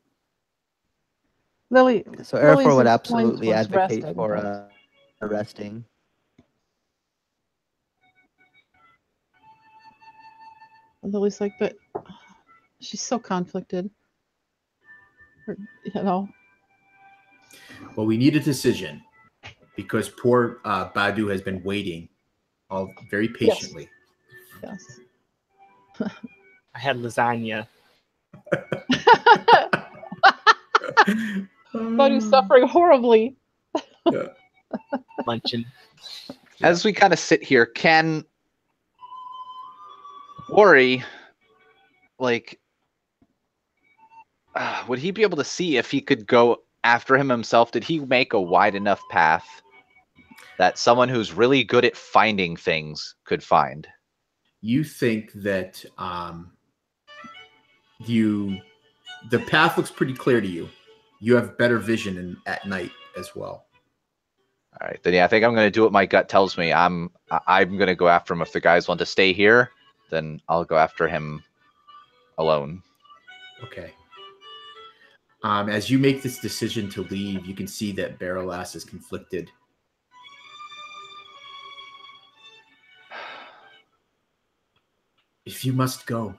Lily. So Lily's Arafor would inclined absolutely towards advocate resting, for but- resting. Lily's like, but she's so conflicted. Or. Well, we need a decision because poor Badu has been waiting all very patiently. Yes. I had lasagna. Badu's suffering horribly. Luncheon. As we kind of sit here, can Worry, like, would he be able to see if he could go after him himself? Did he make a wide enough path that someone who's really good at finding things could find? You think that the path looks pretty clear to you. You have better vision at night as well. All right, then yeah, I think I'm going to do what my gut tells me. I'm going to go after him. If the guys want to stay here, then I'll go after him alone. Okay. As you make this decision to leave, you can see that Berelas is conflicted. If you must go,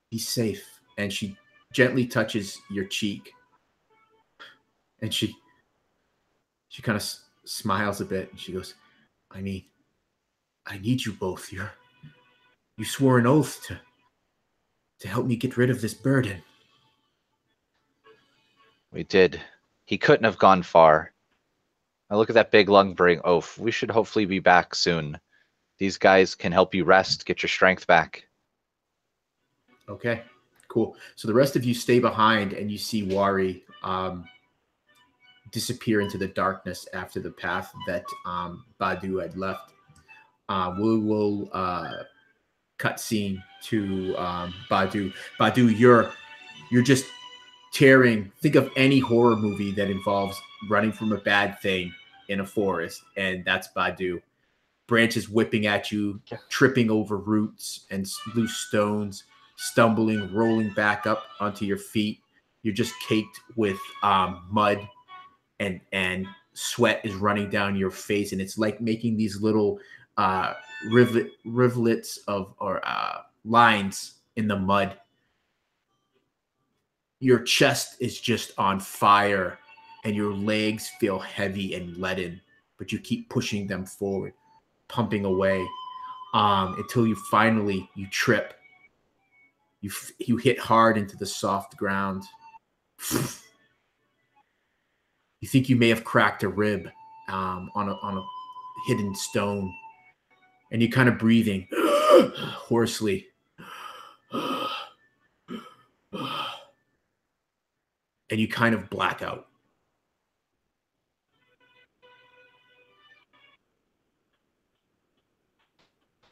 be safe. And she gently touches your cheek. And she kind of smiles a bit. And she goes, I need you both. You swore an oath to help me get rid of this burden. We did. He couldn't have gone far. Now look at that big lung-bearing oaf. We should hopefully be back soon. These guys can help you rest, get your strength back. Okay, cool. So the rest of you stay behind, and you see Wari disappear into the darkness after the path that Badu had left. We'll cut scene to Badu. Badu, you're just tearing. Think of any horror movie that involves running from a bad thing in a forest, and that's Badu. Branches whipping at you, tripping over roots and loose stones, stumbling, rolling back up onto your feet. You're just caked with mud, and sweat is running down your face, and it's like making these little rivulets of lines in the mud. Your chest is just on fire, and your legs feel heavy and leaden, but you keep pushing them forward, pumping away until you trip. You hit hard into the soft ground. You think you may have cracked a rib on a hidden stone, and you're kind of breathing hoarsely. And you kind of black out.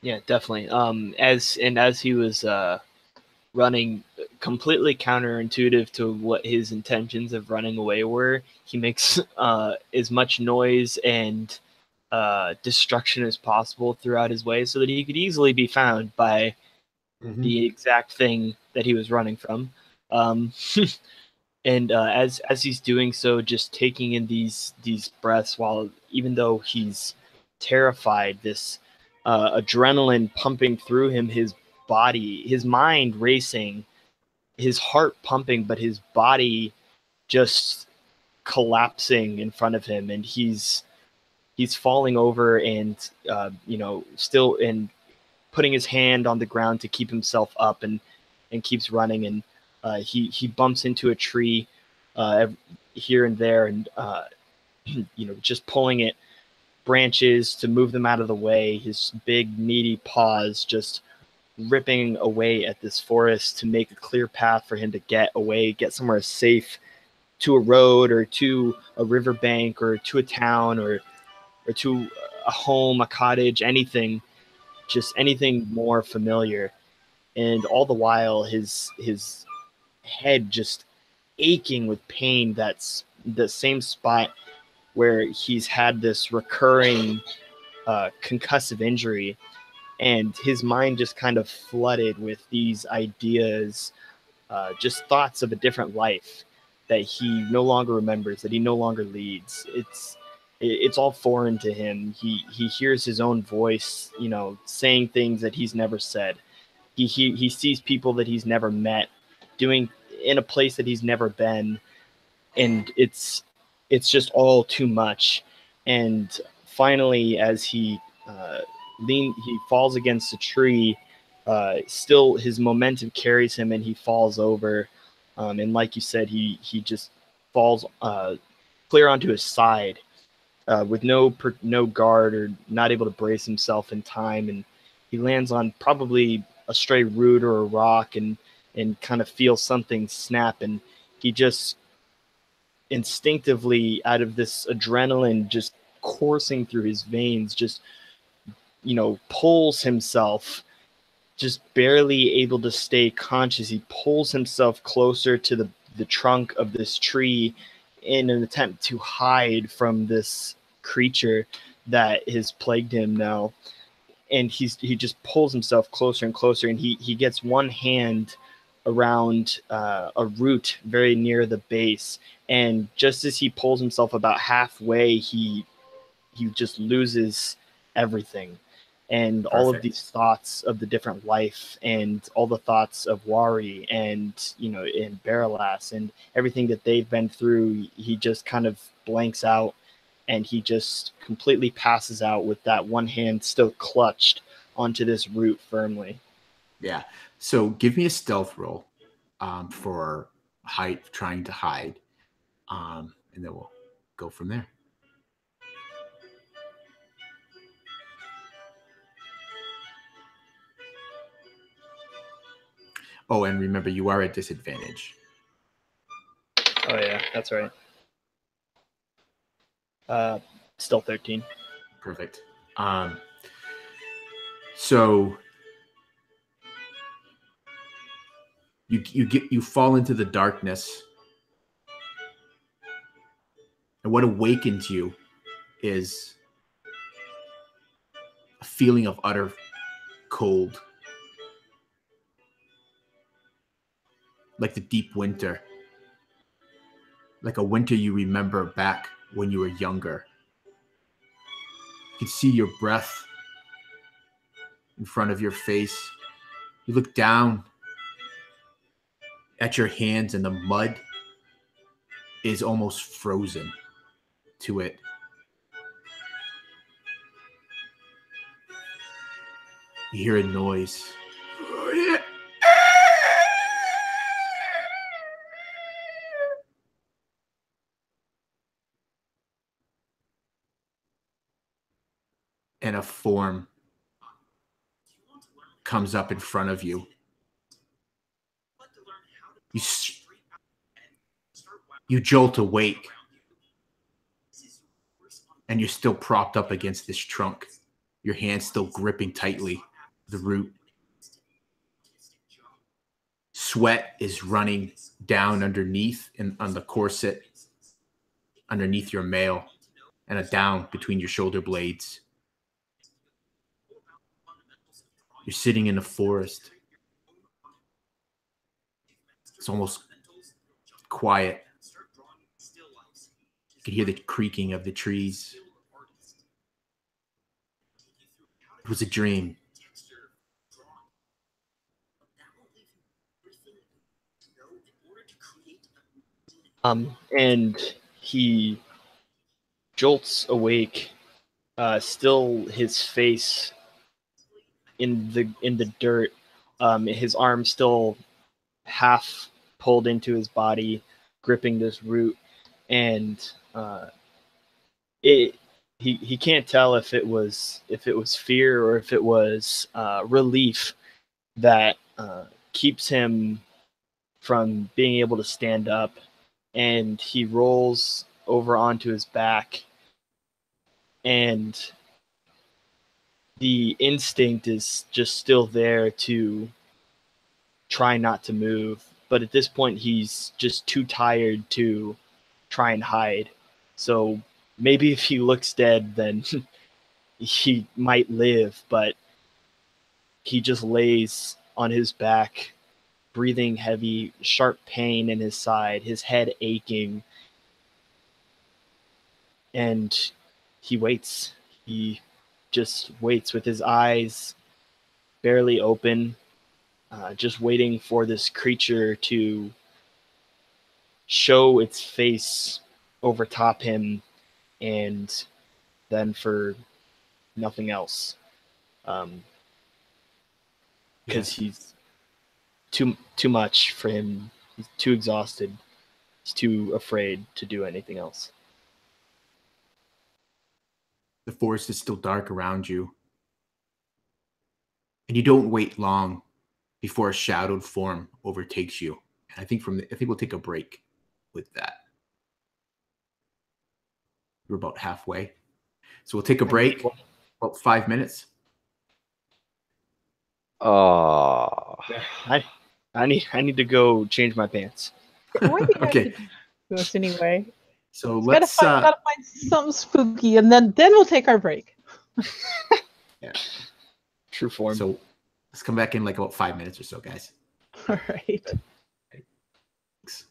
Yeah, definitely. As he was running completely counterintuitive to what his intentions of running away were, he makes as much noise and destruction as possible throughout his way, so that he could easily be found by the exact thing that he was running from. Um, and as he's doing so, just taking in these breaths, while even though he's terrified, this adrenaline pumping through him, his body, his mind racing, his heart pumping, but his body just collapsing in front of him, and he's falling over and still and putting his hand on the ground to keep himself up, and keeps running, and he bumps into a tree here and there, and just pulling it branches to move them out of the way, his big meaty paws just ripping away at this forest to make a clear path for him to get away, get somewhere safe, to a road or to a riverbank or to a town or to a home, a cottage, anything, just anything more familiar. And all the while, his head just aching with pain. That's the same spot where he's had this recurring concussive injury, and his mind just kind of flooded with these ideas, just thoughts of a different life that he no longer remembers, that he no longer leads. It's all foreign to him. He hears his own voice, saying things that he's never said. He sees people that he's never met, doing in a place that he's never been, and it's just all too much. And finally, as he he falls against a tree. Still, his momentum carries him, and he falls over. And like you said, he just falls clear onto his side with no guard, or not able to brace himself in time, and he lands on probably a stray root or a rock, and kind of feels something snap, and he just instinctively, out of this adrenaline just coursing through his veins, just pulls himself, just barely able to stay conscious. He pulls himself closer to the trunk of this tree in an attempt to hide from this creature that has plagued him now. And he just pulls himself closer and closer, and he gets one hand around a root very near the base. And just as he pulls himself about halfway, he just loses everything. And all of these thoughts of the different life, and all the thoughts of Wari and and Berelas, and everything that they've been through, he just kind of blanks out, and he just completely passes out with that one hand still clutched onto this root firmly. Yeah. So give me a stealth roll for trying to hide, and then we'll go from there. Oh, and remember, you are at disadvantage. Oh yeah, that's right. Still 13. Perfect. So you fall into the darkness, and what awakens you is a feeling of utter cold, like the deep winter, like a winter you remember back when you were younger. You can see your breath in front of your face. You look down at your hands, and the mud is almost frozen to it. You hear a noise. And a form comes up in front of you. You jolt awake, and you're still propped up against this trunk, your hands still gripping tightly. the root. Sweat is running down underneath and on the corset, underneath your mail, and down between your shoulder blades. You're sitting in a forest. It's almost quiet. You can hear the creaking of the trees. It was a dream. And he jolts awake, still his face in the dirt, his arm still half pulled into his body, gripping this root, and he can't tell if it was fear or if it was relief that keeps him from being able to stand up, and he rolls over onto his back, and the instinct is just still there to try not to move, but at this point he's just too tired to try and hide. So maybe if he looks dead, then he might live, but he just lays on his back, breathing heavy, sharp pain in his side, his head aching, and he waits. He just waits with his eyes barely open, just waiting for this creature to show its face overtop him, and then for nothing else. Because he's too much for him. He's too exhausted. He's too afraid to do anything else. The forest is still dark around you. And you don't wait long before a shadowed form overtakes you. And I think we'll take a break with that. We're about halfway. So we'll take a break, about 5 minutes. Oh. I need to go change my pants. Okay. This anyway. So Gotta let's find something spooky, and then we'll take our break. yeah. True form. So let's come back in like about 5 minutes or so, guys. All right. Thanks.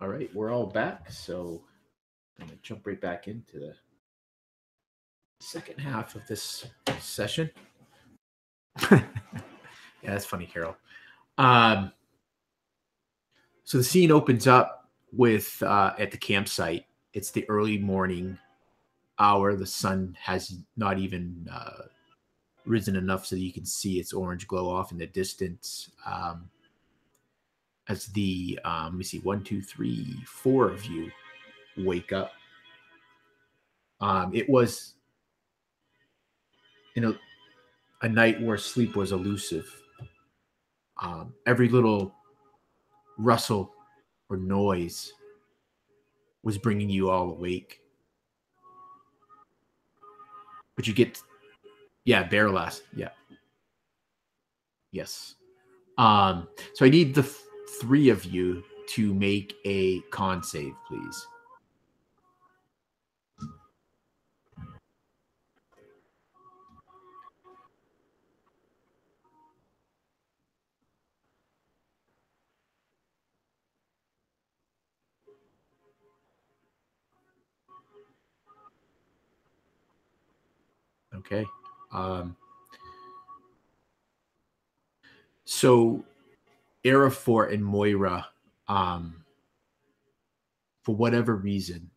All right, we're all back, so I'm gonna jump right back into the second half of this session. Yeah, that's funny, Carol. So the scene opens up with at the campsite. It's the early morning hour. The sun has not even risen enough so that you can see its orange glow off in the distance. As the let me see, 1, 2, 3, 4 of you wake up. It was a night where sleep was elusive. Every little rustle or noise was bringing you all awake. But you get, yeah, Berelas, yeah, yes. So I need the three of you to make a con save, please. Okay. So Arafort and Moira, for whatever reason,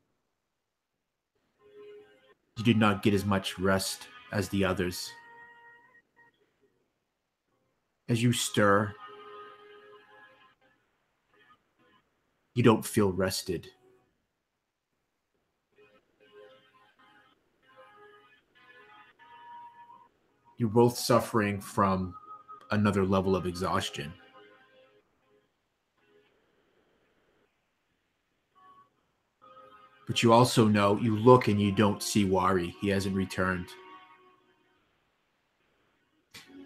you did not get as much rest as the others. As you stir, you don't feel rested. You're both suffering from another level of exhaustion. But you also know, you look and you don't see Wari. He hasn't returned.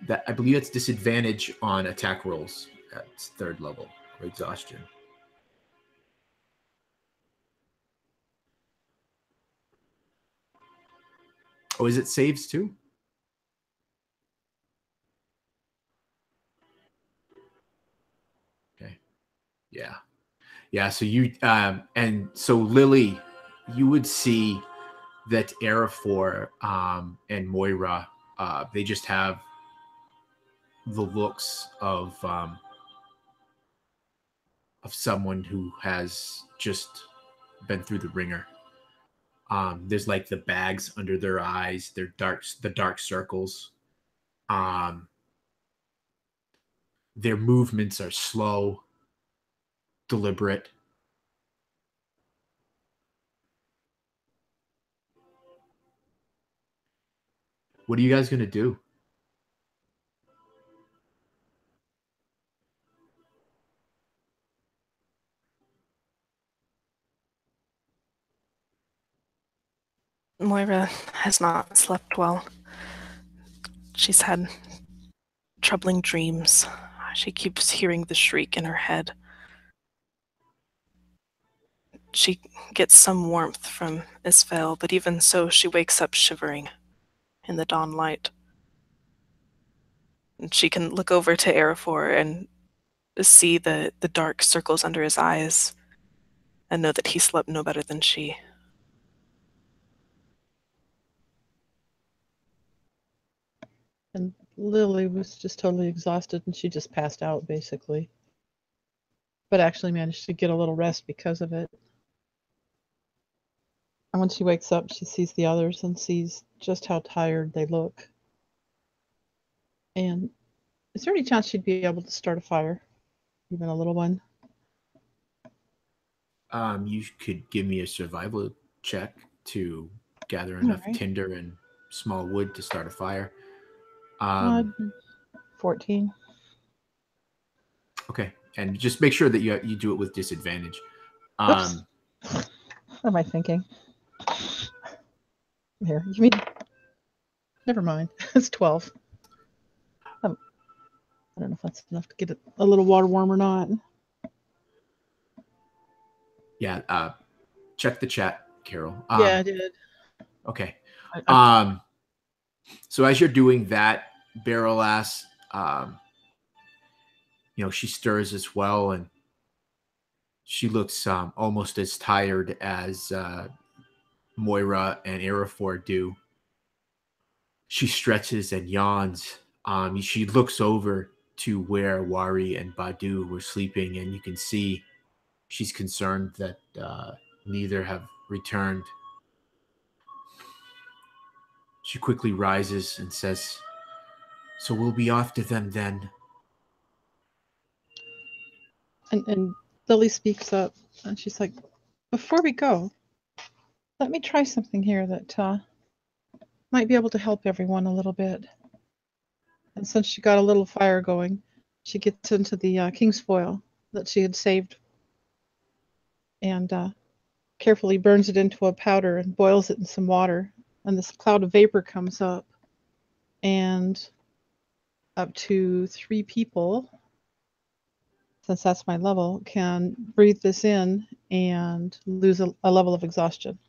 That, I believe it's disadvantage on attack rolls at third level or exhaustion. Oh, is it saves too? Okay. Yeah. Yeah. So you, and so Lily, you would see that Arafor and Moira, they just have the looks of someone who has just been through the ringer. There's like the bags under their eyes, the dark circles. Their movements are slow, deliberate. What are you guys gonna do? Moira has not slept well. She's had troubling dreams. She keeps hearing the shriek in her head. She gets some warmth from Isfel, but even so, she wakes up shivering in the dawn light. And she can look over to Arafor and see the dark circles under his eyes and know that he slept no better than she. And Lily was just totally exhausted and she just passed out basically. But actually managed to get a little rest because of it. And when she wakes up, she sees the others and sees just how tired they look. And is there any chance she'd be able to start a fire? Even a little one? You could give me a survival check to gather enough tinder and small wood to start a fire. 14. Okay, and just make sure that you do it with disadvantage. Oops. What am I thinking? Here, you mean? Never mind. It's 12. I don't know if that's enough to get it a little water warm or not. Yeah, check the chat, Carol. Yeah, I did. Okay. So as you're doing that, Berelas, she stirs as well, and She looks almost as tired as Moira and Arafor do. She stretches and yawns. She looks over to where Wari and Badu were sleeping, and you can see she's concerned that neither have returned. She quickly rises and says, "So we'll be off to them then." And Lily speaks up, and she's like, "Before we go, let me try something here that might be able to help everyone a little bit." And since she got a little fire going, she gets into the king's foil that she had saved and carefully burns it into a powder and boils it in some water. And this cloud of vapor comes up, and up to 3 people, since that's my level, can breathe this in and lose a level of exhaustion.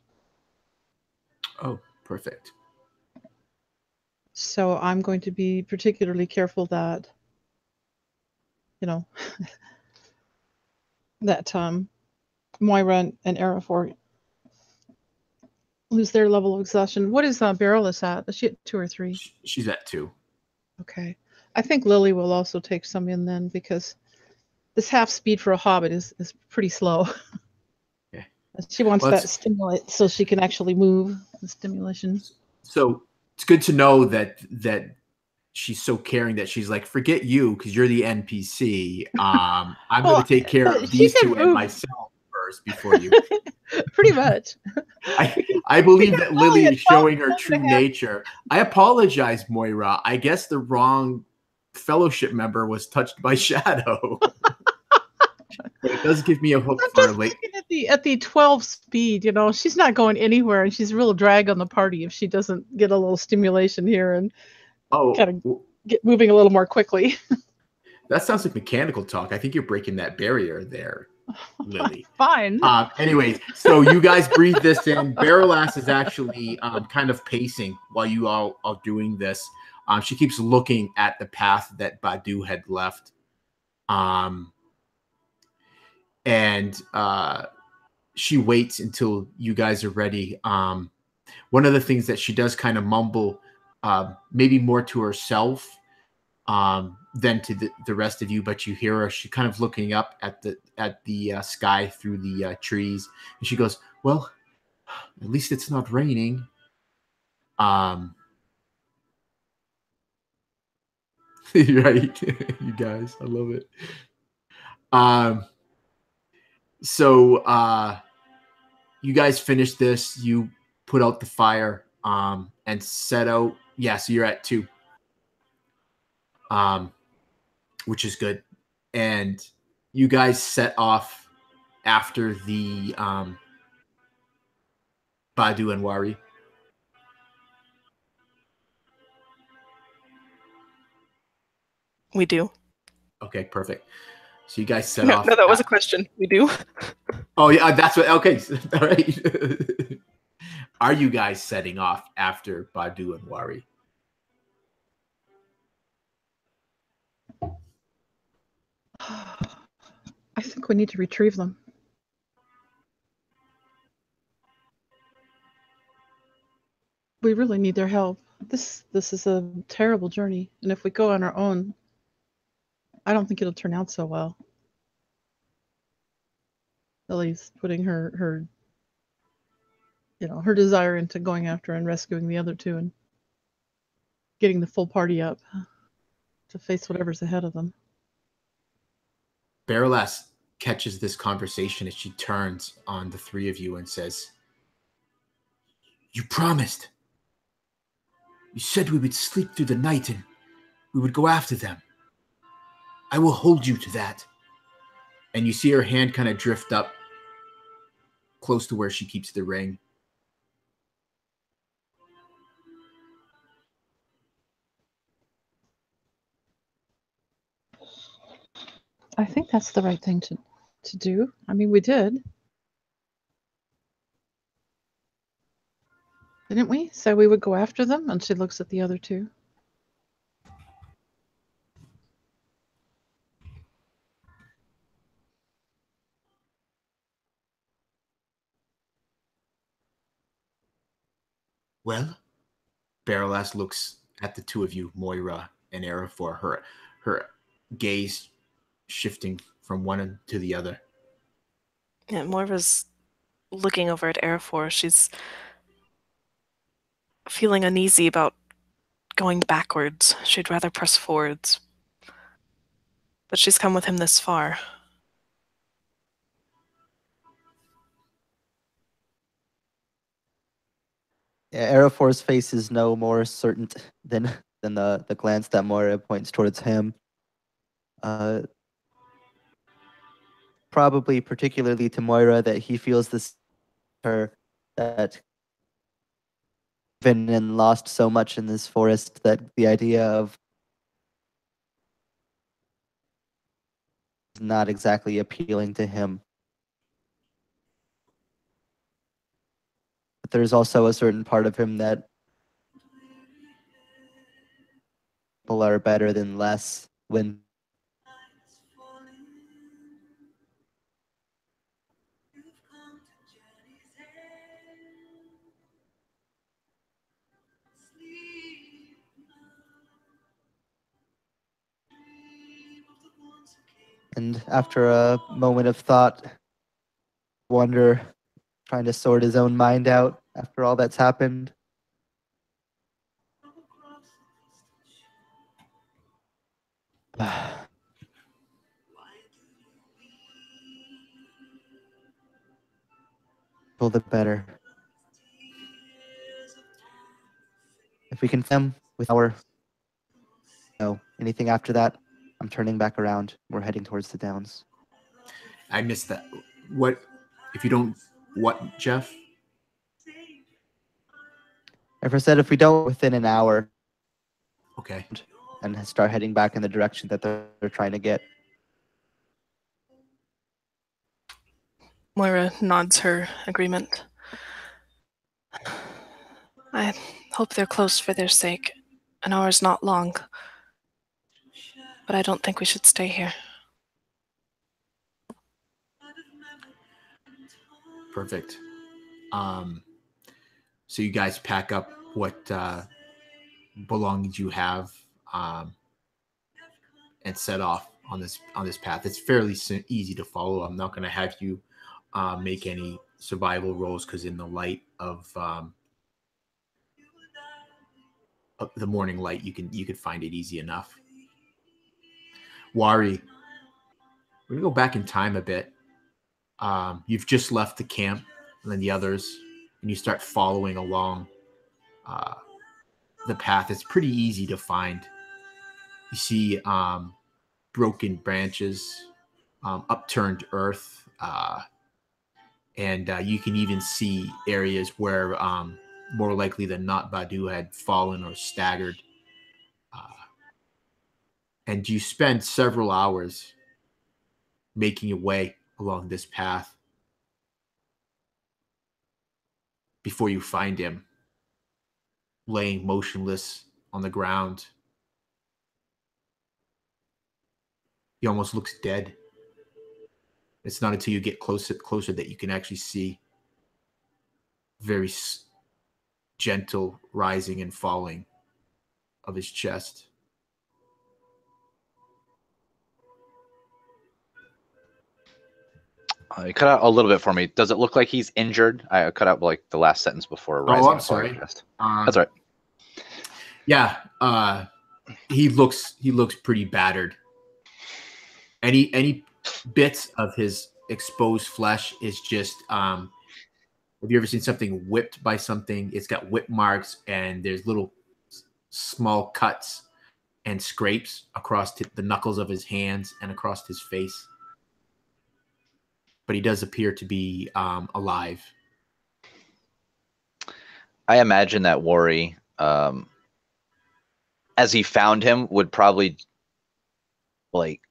Oh, perfect. So I'm going to be particularly careful that, that Moira and Arafor lose their level of exhaustion. What is Berelas at? Is she at 2 or 3? She's at 2. Okay. I think Lily will also take some in then, because this half speed for a hobbit is pretty slow. Okay. She wants that stimulate so she can actually move, the stimulation. So it's good to know that she's so caring that she's like, forget you because you're the NPC. I'm going to take care of these 2 and myself first before you. Pretty much. I believe that Lily is showing her true nature. I apologize, Moira. I guess the wrong fellowship member was touched by shadow. It does give me a hook for late. At the 12 speed, she's not going anywhere, and she's a real drag on the party if she doesn't get a little stimulation here and kind of get moving a little more quickly. That sounds like mechanical talk. I think you're breaking that barrier there, Lily. Fine. Anyways, so you guys breathe this in. Berelas is actually kind of pacing while you all are doing this. She keeps looking at the path that Badu had left. And she waits until you guys are ready. One of the things that she does kind of mumble, maybe more to herself than to the rest of you, but you hear her. She kind of looking up at the sky through the trees, and she goes, "Well, at least it's not raining." Right, you guys, I love it. So you guys finish this. You put out the fire and set out. Yeah, so you're at 2, which is good. And you guys set off after the Badu and Wari. We do. Okay, perfect. So you guys set off. No, that was a question. We do. Oh, yeah, that's what. Okay, all right. Are you guys setting off after Badu and Wari? I think we need to retrieve them. We really need their help. This is a terrible journey, and if we go on our own, I don't think it'll turn out so well. Lily's putting her desire into going after and rescuing the other 2 and getting the full party up to face whatever's ahead of them. Berelas catches this conversation as she turns on the 3 of you and says, "You promised. You said we would sleep through the night and we would go after them. I will hold you to that." And you see her hand kind of drift up close to where she keeps the ring. I think that's the right thing to do. I mean, we did. Didn't we? So we would go after them? And she looks at the other 2. Well, Berelas looks at the two of you, Moira and Arafor, her gaze shifting from one to the other. Yeah, Moira's looking over at Arafor. She's feeling uneasy about going backwards. She'd rather press forwards. But she's come with him this far. Yeah, Arafor's face is no more certain than the glance that Moira points towards him. Probably particularly to Moira that he feels this her that been and lost so much in this forest that the idea of is not exactly appealing to him. But there's also a certain part of him that people are better than less when and after a moment of thought, wonder, trying to sort his own mind out after all that's happened. All the better. If we can film with our anything after that, I'm turning back around. We're heading towards the downs. I missed that. What if you don't? What, Jeff? If I said if we don't within an hour Okay. and start heading back in the direction that they're trying to get. Moira nods her agreement. I hope they're close for their sake. An hour's not long. But I don't think we should stay here. Perfect. So you guys pack up what belongings you have and set off on this path. It's fairly easy to follow. I'm not going to have you make any survival rolls because in the light of the morning light, you can find it easy enough. Wari, we're gonna go back in time a bit. You've just left the camp and then the others, and you start following along the path. It's pretty easy to find. You see broken branches, upturned earth, and you can even see areas where more likely than not Badu had fallen or staggered. And you spend several hours making your way along this path before you find him laying motionless on the ground. He almost looks dead. It's not until you get closer that you can actually see very gentle rising and falling of his chest. You cut out a little bit for me. Does it look like he's injured? I cut out like the last sentence before rising. Oh, I'm sorry. That's all right. Yeah, he looks pretty battered. Any bits of his exposed flesh is just have you ever seen something whipped by something? It's got whip marks and there's little small cuts and scrapes across the knuckles of his hands and across his face. But he does appear to be alive. I imagine that Wari, as he found him, would probably like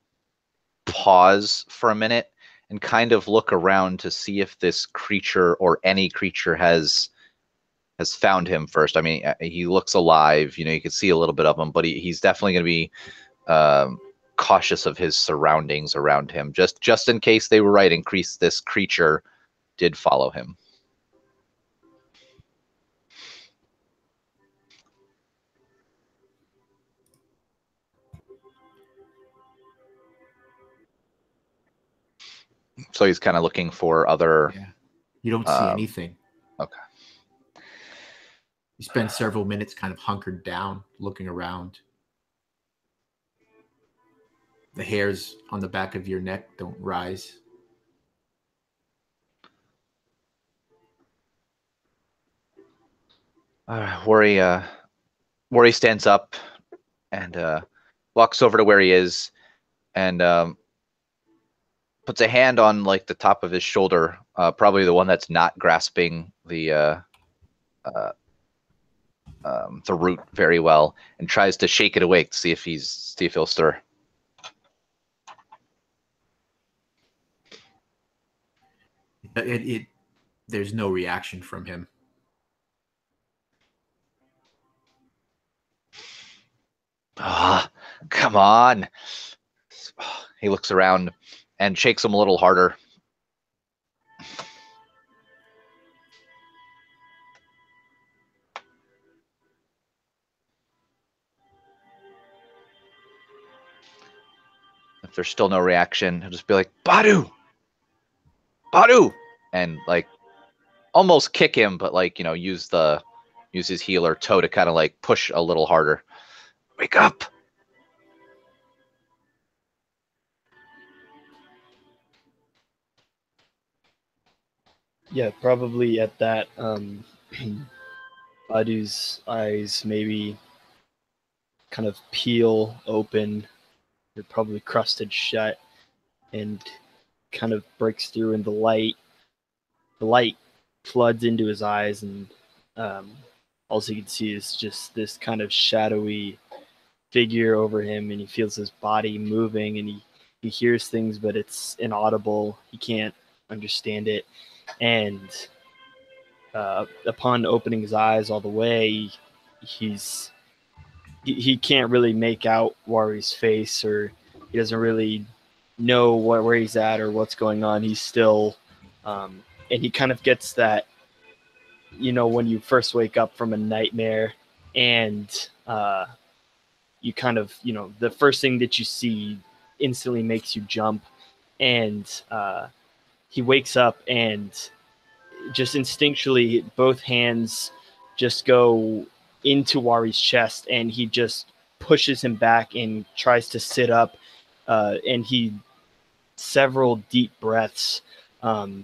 pause for a minute and kind of look around to see if this creature or any creature has found him first. I mean, he looks alive. You know, you can see a little bit of him, but he's definitely going to be cautious of his surroundings around him, just in case they were right. This creature did follow him. So he's kind of looking for other. Yeah. You don't see anything. Okay. You spend several minutes kind of hunkered down, looking around. The hairs on the back of your neck don't rise. Worry stands up and walks over to where he is and puts a hand on like the top of his shoulder, probably the one that's not grasping the root very well, and tries to shake it awake to see if he'll stir. There's no reaction from him. Ah, come on. He looks around and shakes him a little harder. If there's still no reaction, he'll just be like, Badu! Badu! And like almost kick him, but like, use his heel or toe to kind of like push a little harder. Wake up! Yeah, probably at that, Badu's eyes maybe kind of peel open. They're probably crusted shut, and kind of breaks through, and the light floods into his eyes, and all he can see is just this kind of shadowy figure over him, and he feels his body moving, and he hears things, but it's inaudible. He can't understand it, and upon opening his eyes all the way, he can't really make out Wari's face, or he doesn't really know where he's at or what's going on. He's still, and he kind of gets that, when you first wake up from a nightmare, and you kind of, the first thing that you see instantly makes you jump, and he wakes up, and just instinctually both hands just go into Wari's chest, and he just pushes him back and tries to sit up, and he several deep breaths,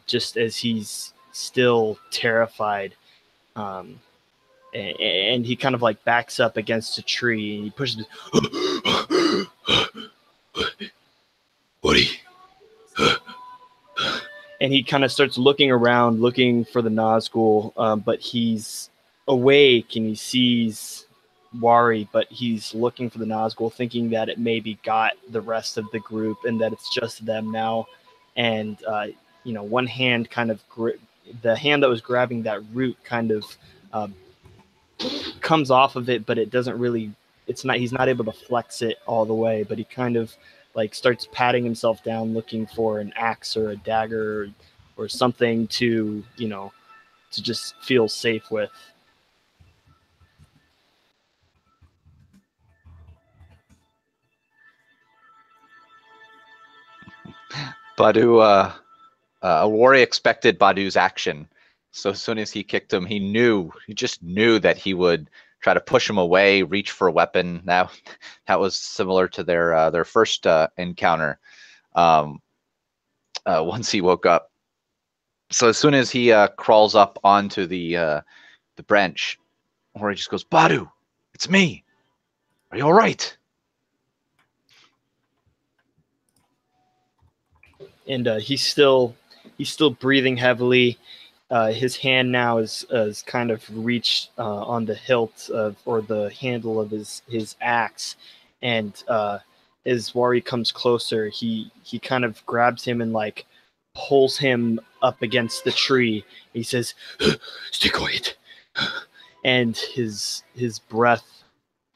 just as he's still terrified, and he kind of like backs up against a tree, and he pushes Woody, and he kind of starts looking around, looking for the Nazgul, but he's awake and he sees Wari, but he's looking for the Nazgul, thinking that it maybe got the rest of the group and that it's just them now. And one hand kind of the hand that was grabbing that root kind of comes off of it, but it doesn't really. He's not able to flex it all the way, but he kind of like starts patting himself down, looking for an axe or a dagger or something to just feel safe with. Badu, Wari expected Badu's action. So as soon as he kicked him, he just knew that he would try to push him away, reach for a weapon. Now, that was similar to their first encounter once he woke up. So as soon as he crawls up onto the branch, Wari just goes, Badu, it's me. Are you all right? And he's still breathing heavily. His hand now is kind of reached on the hilt or the handle of his axe, and as Wari comes closer, he kind of grabs him and like pulls him up against the tree. He says, "Stay quiet," and his breath.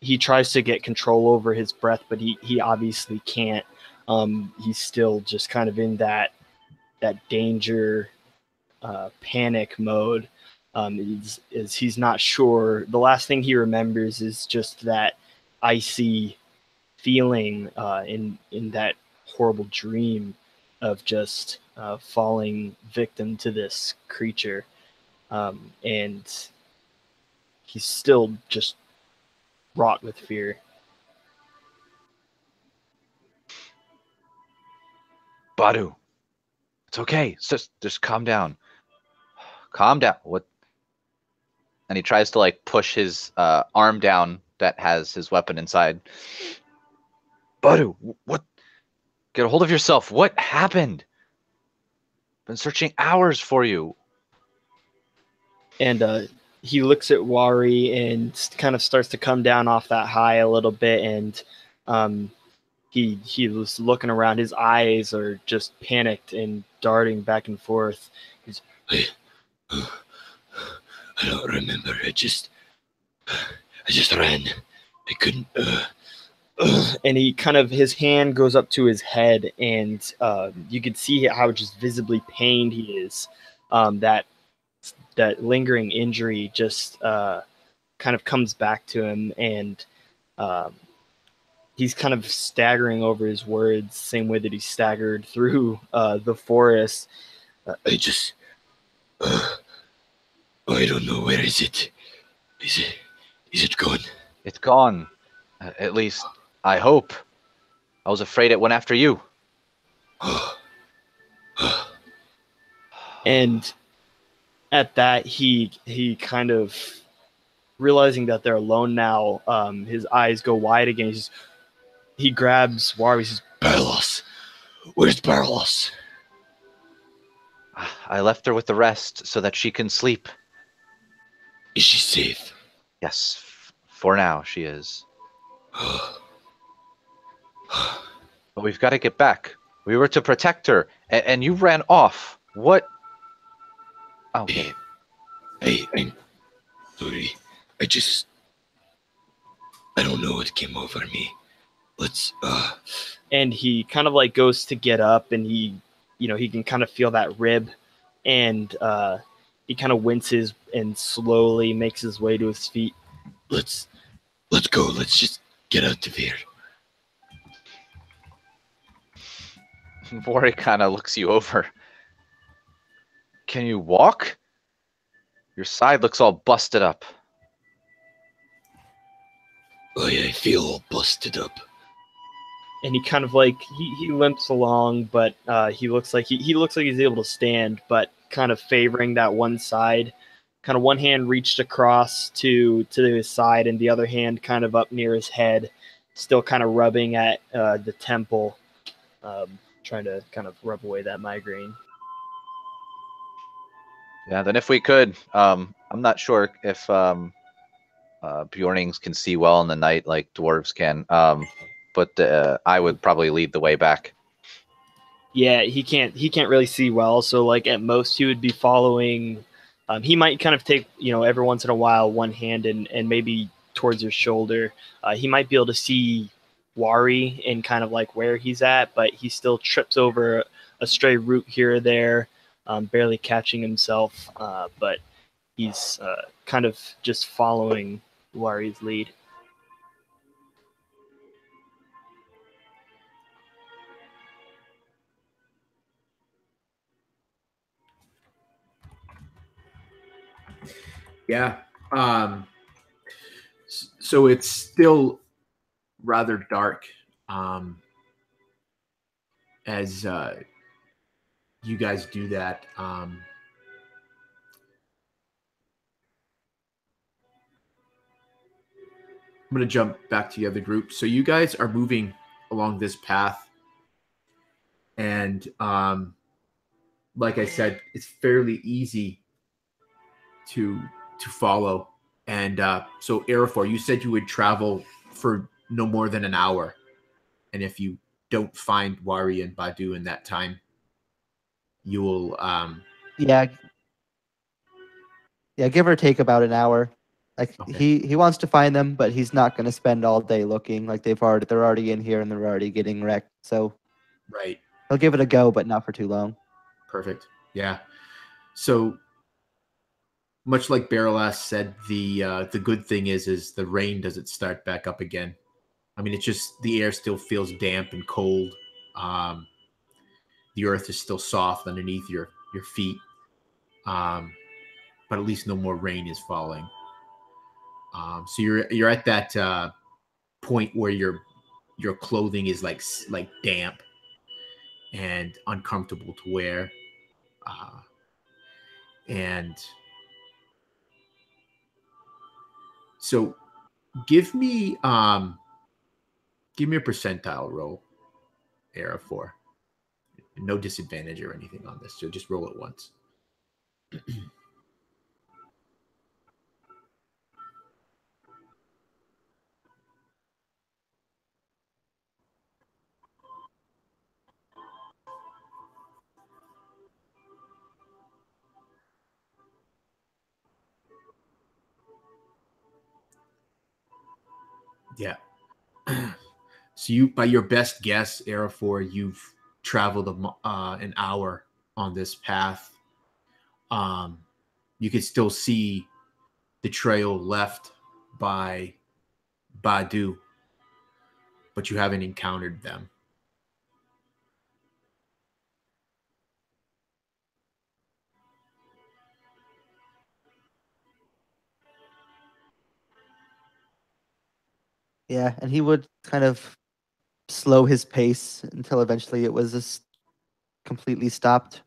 He tries to get control over his breath, but he obviously can't. He's still just kind of in that danger, panic mode. He's not sure. The last thing he remembers is just that icy feeling in that horrible dream of just falling victim to this creature, and he's still just wrought with fear. Badu, it's okay. Just calm down. Calm down. What? And he tries to like push his arm down that has his weapon inside. Badu, what? Get a hold of yourself. What happened? Been searching hours for you. And he looks at Wari and kind of starts to come down off that high a little bit, and he was looking around. His eyes are just panicked and darting back and forth. He's, I don't remember. I just ran. I couldn't. And he kind of, his hand goes up to his head, and you can see how just visibly pained he is. That lingering injury just kind of comes back to him, and he's kind of staggering over his words, same way that he staggered through the forest. I don't know. Where is it? Is it gone? It's gone. At least, I hope. I was afraid it went after you. And at that, he kind of, realizing that they're alone now, his eyes go wide again. He grabs Wari. He says, Berelas! Where's Berelas? I left her with the rest so that she can sleep. Is she safe? Yes, for now she is. But we've got to get back. We were to protect her, and you ran off. What? I'll get it. I'm sorry. I don't know what came over me. And he kind of like goes to get up, and he can kind of feel that rib, and he kind of winces and slowly makes his way to his feet. Let's go. Let's just get out of here. Mori kind of looks you over. Can you walk? Your side looks all busted up. Oh yeah, I feel all busted up. And he kind of like he limps along, but he looks like he's able to stand, but kind of favoring that one side. Kind of one hand reached across to his side, and the other hand kind of up near his head, still kind of rubbing at the temple, trying to kind of rub away that migraine. Yeah, then if we could, I'm not sure if Bjornings can see well in the night like dwarves can, but I would probably lead the way back. Yeah, he can't really see well, so like at most he would be following. He might kind of take, every once in a while one hand and maybe towards your shoulder. He might be able to see Wari and kind of like where he's at, but he still trips over a stray root here or there, barely catching himself. But he's kind of just following Wari's lead. Yeah. So it's still rather dark as you guys do that. I'm going to jump back to the other group. So you guys are moving along this path, and like I said, it's fairly easy to follow. And so Arafor, you said you would travel for no more than an hour, and if you don't find Wari and Badu in that time, you will Yeah, give or take about an hour. Like Okay. he wants to find them, but he's not going to spend all day looking. Like they're already in here and they're already getting wrecked. So right. he'll give it a go, but not for too long. Perfect. Yeah. So much like Berelas said, the good thing is the rain doesn't start back up again. I mean, it's just the air still feels damp and cold, the earth is still soft underneath your feet, but at least no more rain is falling. So you're at that point where your clothing is like damp and uncomfortable to wear, and so give me a percentile roll, Era 4. No disadvantage or anything on this, so just roll it once. Yeah. So you, by your best guess, Era 4, you've traveled an hour on this path. You can still see the trail left by Badu, but you haven't encountered them. Yeah, and he would kind of slow his pace until eventually it was just completely stopped.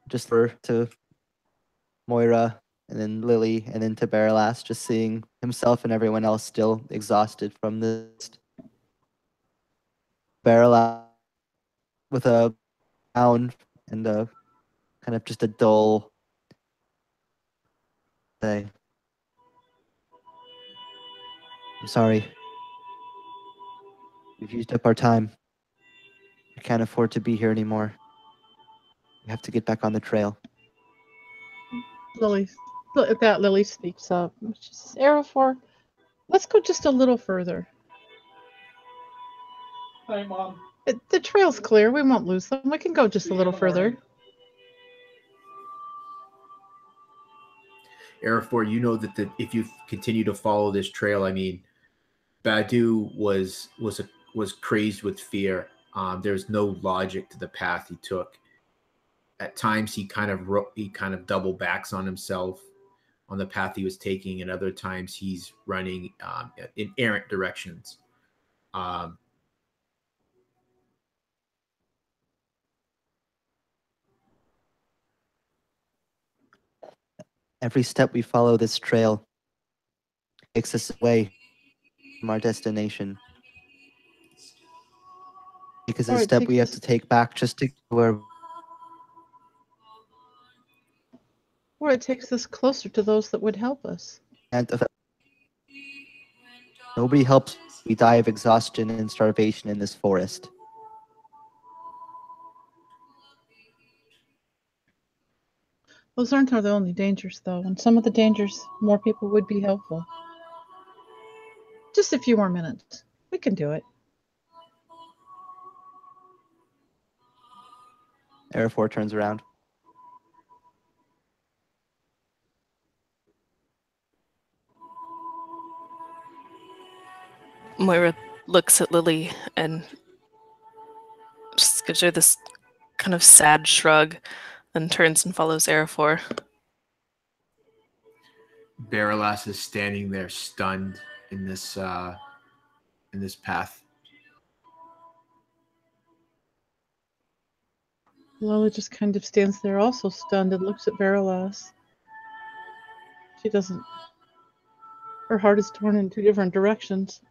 Just to Moira and then Lily and then to Berelas, just seeing himself and everyone else still exhausted from this. Berelas with a sound and a kind of just a dull say. I'm sorry. We've used up our time. We can't afford to be here anymore. We have to get back on the trail. Lily speaks up. She says, Arrow 4, let's go just a little further. Hi, Mom. The trail's clear. We won't lose them. We can go just a little further. Era 4, you know that if you continue to follow this trail, I mean, Badu was crazed with fear. There's no logic to the path he took. At times, he kind of double backs on himself on the path he was taking, and other times he's running in errant directions. Every step we follow this trail takes us away from our destination. Because a step we have to take back just to where it takes us closer to those that would help us. And nobody helps. We die of exhaustion and starvation in this forest. Those aren't the only dangers, though. And some of the dangers, more people would be helpful. Just a few more minutes. We can do it. Era 4 turns around. Moira looks at Lily and just gives her this kind of sad shrug, then turns and follows Arafor. Berelas is standing there stunned in this path. Lola just kind of stands there also stunned and looks at Berelas. She doesn't... Her heart is torn in two different directions.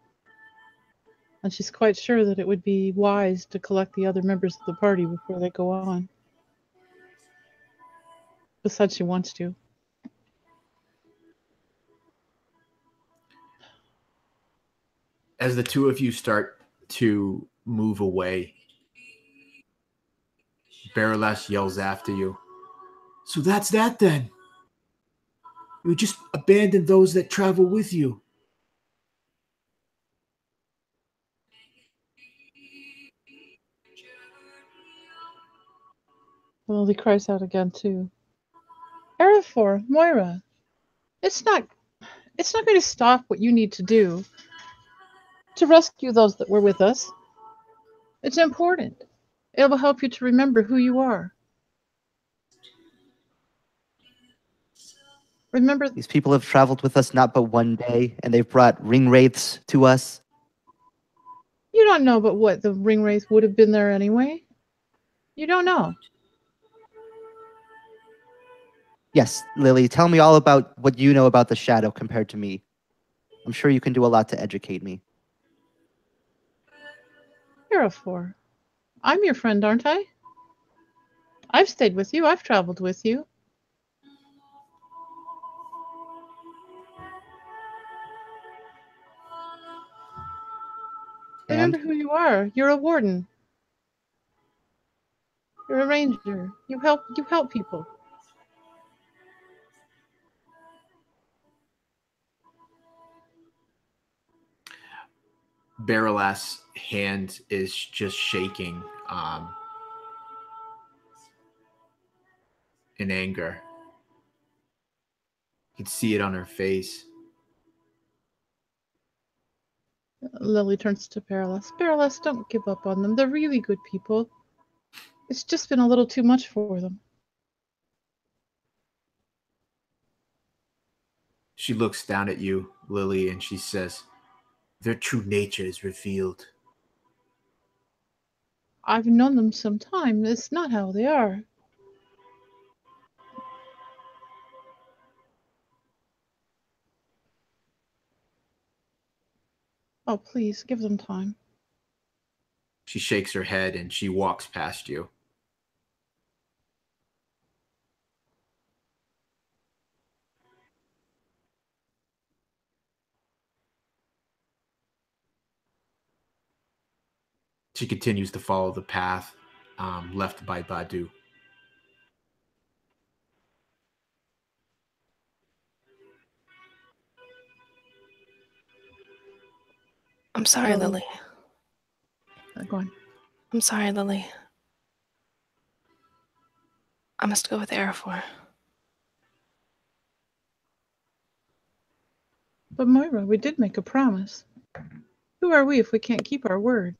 And she's quite sure that it would be wise to collect the other members of the party before they go on. Besides, she wants to. As the two of you start to move away, Berelas yells after you. So that's that then. You just abandon those that travel with you. Well, he cries out again too. Arafor, Moira, it's not going to stop what you need to do to rescue those that were with us. It's important. It will help you to remember who you are. Remember, These people have traveled with us not but one day, and they've brought ring wraiths to us. you don't know but what the ring wraith would have been there anyway. You don't know. Yes, Lily, tell me all about what you know about the shadow compared to me. I'm sure you can do a lot to educate me. You're a four. I'm your friend, aren't I? I've stayed with you. I've traveled with you. And Remember who you are. You're a warden. You're a ranger. You help people. Berelas' hand is just shaking in anger. You can see it on her face. Lily turns to Berelas. Berelas, don't give up on them. They're really good people. It's just been a little too much for them. She looks down at you, Lily, and she says, their true nature is revealed. I've known them some time. It's not how they are. Oh, please, give them time. She shakes her head and she walks past you. She continues to follow the path left by Badu. I'm sorry, Lily. Go on. I'm sorry, Lily. I must go with Arafor. But Moira, we did make a promise. Who are we if we can't keep our word?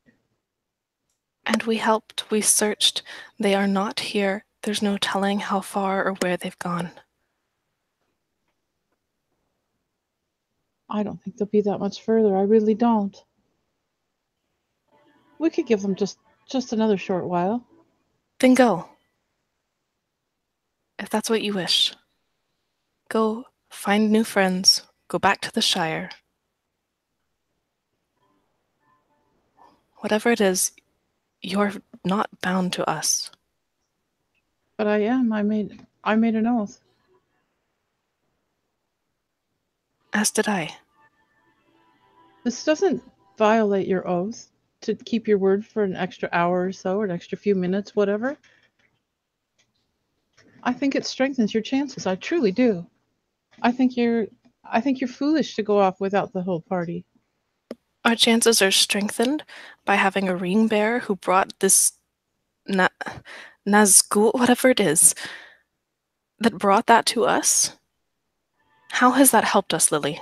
And we helped, we searched. They are not here. There's no telling how far or where they've gone. I don't think they'll be that much further. I really don't. We could give them just another short while. Then go. If that's what you wish. Go find new friends. Go back to the Shire. Whatever it is, you're not bound to us. But I am. I made an oath. As did I. This doesn't violate your oath to keep your word for an extra hour or so, or an extra few minutes, whatever. I think it strengthens your chances. I truly do. I think you're foolish to go off without the whole party. Our chances are strengthened by having a ring bearer who brought this Nazgul, whatever it is, that brought that to us. How has that helped us, Lily?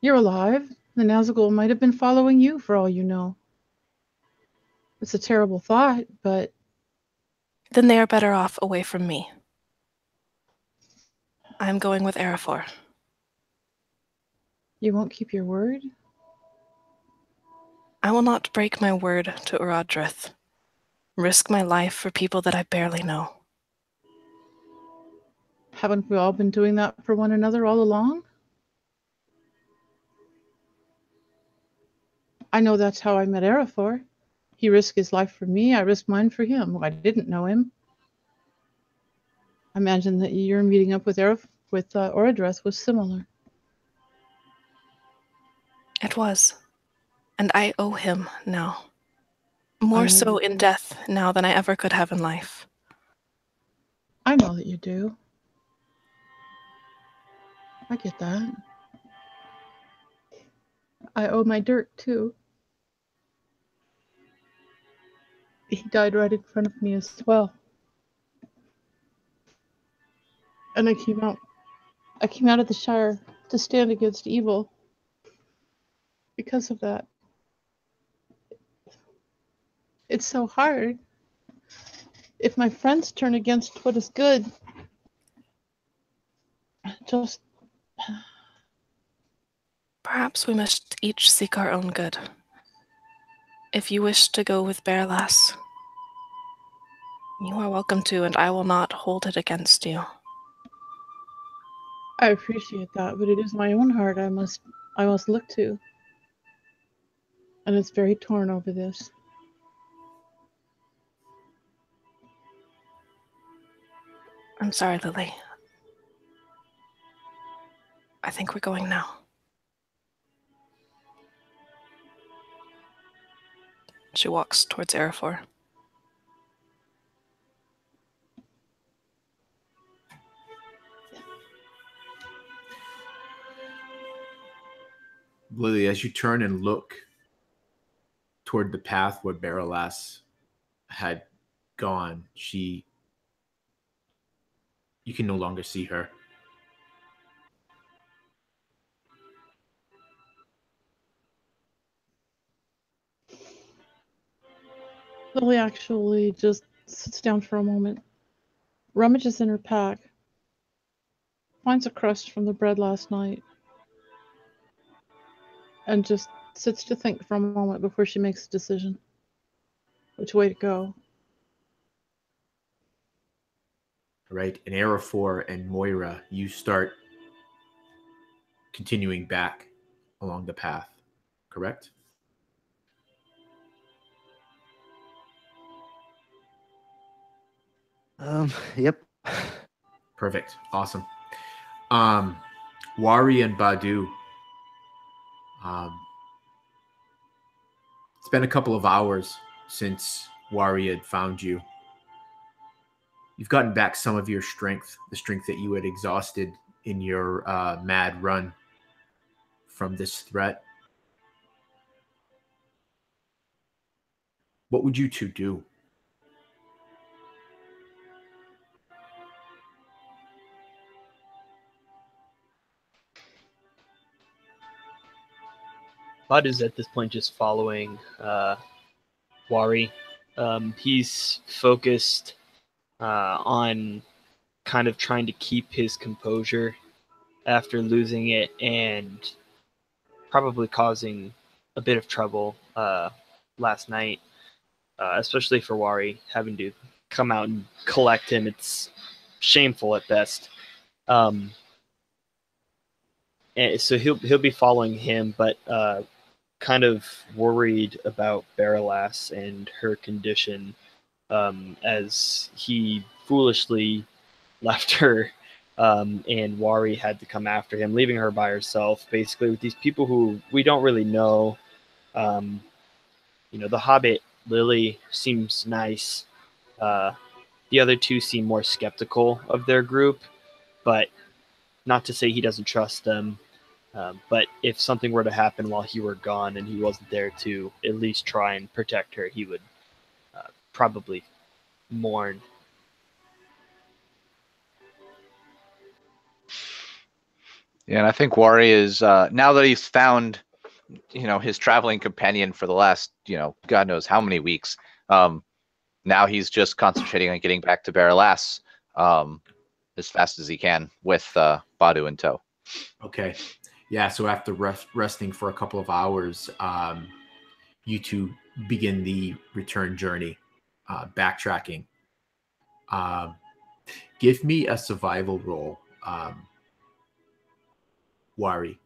You're alive. The Nazgul might have been following you for all you know. It's a terrible thought, but Then they are better off away from me. I'm going with Arafor. you won't keep your word? I will not break my word to Uradrith. Risk my life for people that I barely know. Haven't we all been doing that for one another all along? I know that's how I met Arafor. He risked his life for me, I risked mine for him. I didn't know him. I imagine that your meeting up with Oradreth was similar. It was. And I owe him now. More so in death now than I ever could have in life. I know that you do. I get that. I owe my dirt, too. He died right in front of me as well. And I came out of the Shire to stand against evil. because of that. It's so hard. If my friends turn against what is good, just Perhaps we must each seek our own good. If you wish to go with Berelas, you are welcome to, and I will not hold it against you. I appreciate that, but it is my own heart I must look to. And it's very torn over this. I'm sorry, Lily. I think we're going now. She walks towards Arafor. Lily, as you turn and look toward the path where Berelas had gone, you can no longer see her. Lily actually just sits down for a moment, rummages in her pack, finds a crust from the bread last night, and just sits to think for a moment before she makes a decision. Which way to go? Right? And Arafor and Moira, you start continuing back along the path, correct? Yep. Perfect. Awesome. Wari and Badu. It's been a couple of hours since Wari had found you. You've gotten back some of your strength, the strength that you had exhausted in your mad run from this threat. What would you two do? Bud is at this point just following Wari. He's focused on kind of trying to keep his composure after losing it and probably causing a bit of trouble last night, especially for Wari, having to come out and collect him. It's shameful at best. And so he'll be following him, but kind of worried about Berelas and her condition, as he foolishly left her, and Wari had to come after him, leaving her by herself, basically with these people who we don't really know. The Hobbit, Lily, seems nice. The other two seem more skeptical of their group, but not to say he doesn't trust them. But if something were to happen while he were gone and he wasn't there to at least try and protect her, he would probably mourn. Yeah, and I think Wari is now that he's found, his traveling companion for the last, God knows how many weeks. Now he's just concentrating on getting back to Berelas as fast as he can with Badu in tow. Okay. Yeah, so after resting for a couple of hours, you two begin the return journey, backtracking. Give me a survival roll, Wari.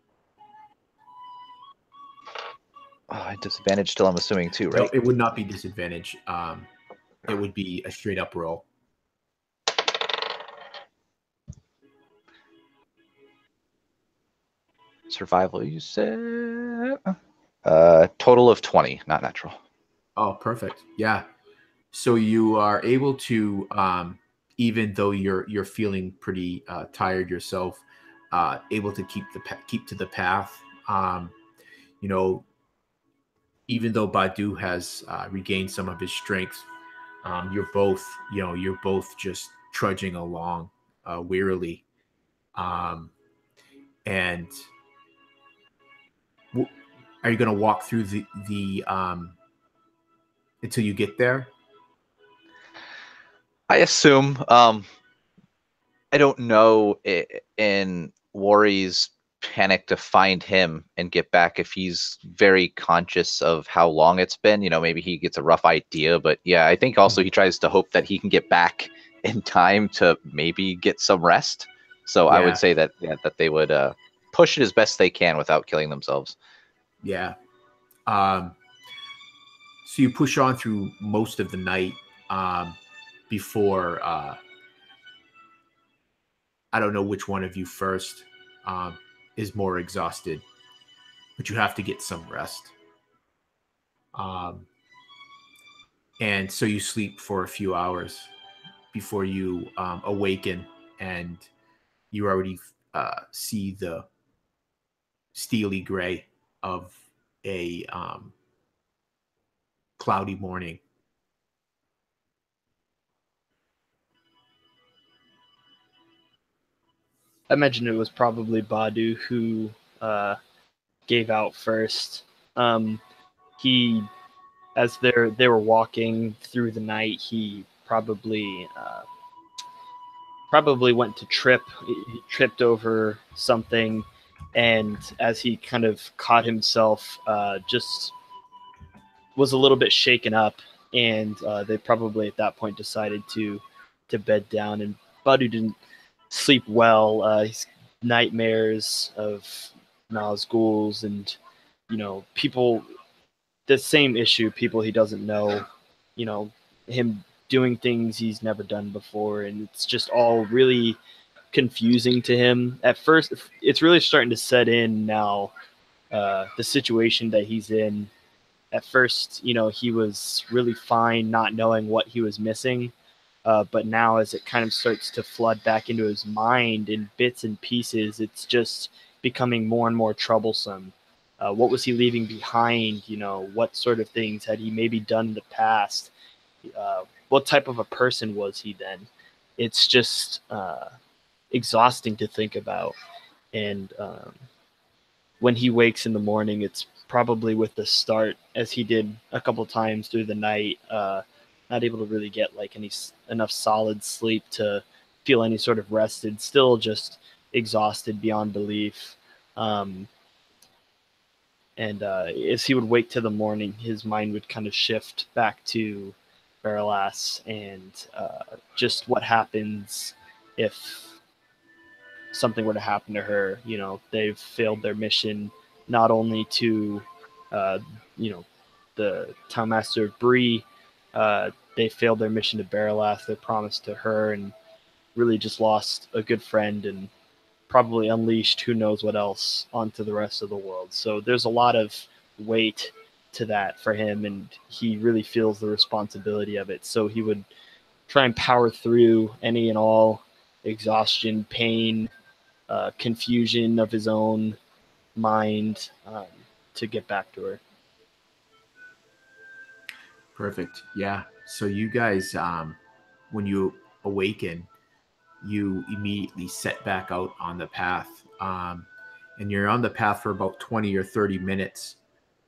Disadvantage still, I'm assuming, too, right? No, it would not be disadvantage. It would be a straight up roll. Survival, you said? Total of 20, not natural. Oh, perfect. Yeah. So you are able to, even though you're feeling pretty tired yourself, able to keep to the path. Even though Badu has regained some of his strength, you're both just trudging along wearily, and Are you going to walk through the until you get there? I assume. I don't know in Worry's panic to find him and get back if he's very conscious of how long it's been. Maybe he gets a rough idea, but yeah, I think also he tries to hope that he can get back in time to maybe get some rest. So I would say that that they would push it as best they can without killing themselves. Yeah. So you push on through most of the night before I don't know which one of you first is more exhausted, but you have to get some rest. And so you sleep for a few hours before you awaken, and you already see the steely gray of a cloudy morning. I imagine it was probably Badu who gave out first. He, as they were walking through the night, he probably went to trip. He tripped over something, and as he kind of caught himself, just was a little bit shaken up, and they probably at that point decided to bed down. And Badu didn't sleep well. He's nightmares of Nazguls and people. The same issue, people he doesn't know. Him doing things he's never done before, and it's just all really confusing to him. At first, it's really starting to set in now. The situation that he's in. At first, he was really fine, not knowing what he was missing. But now, as it kind of starts to flood back into his mind in bits and pieces, it's just becoming more and more troublesome. What was he leaving behind? What sort of things had he maybe done in the past? What type of a person was he then? It's just exhausting to think about. And when he wakes in the morning, it's probably with the start, as he did a couple times through the night, not able to really get like enough solid sleep to feel any sort of rested, still just exhausted beyond belief. And as he would wake to the morning, his mind would kind of shift back to Berelas and just what happens if something were to happen to her. They've failed their mission, not only to, the Town Master of Bree, they failed their mission to Berelas, their promise to her, and really just lost a good friend and probably unleashed who knows what else onto the rest of the world. So there's a lot of weight to that for him, and he really feels the responsibility of it. So he would try and power through any and all exhaustion, pain, confusion of his own mind to get back to her. Perfect. Yeah. So you guys, when you awaken, you immediately set back out on the path. And you're on the path for about 20 or 30 minutes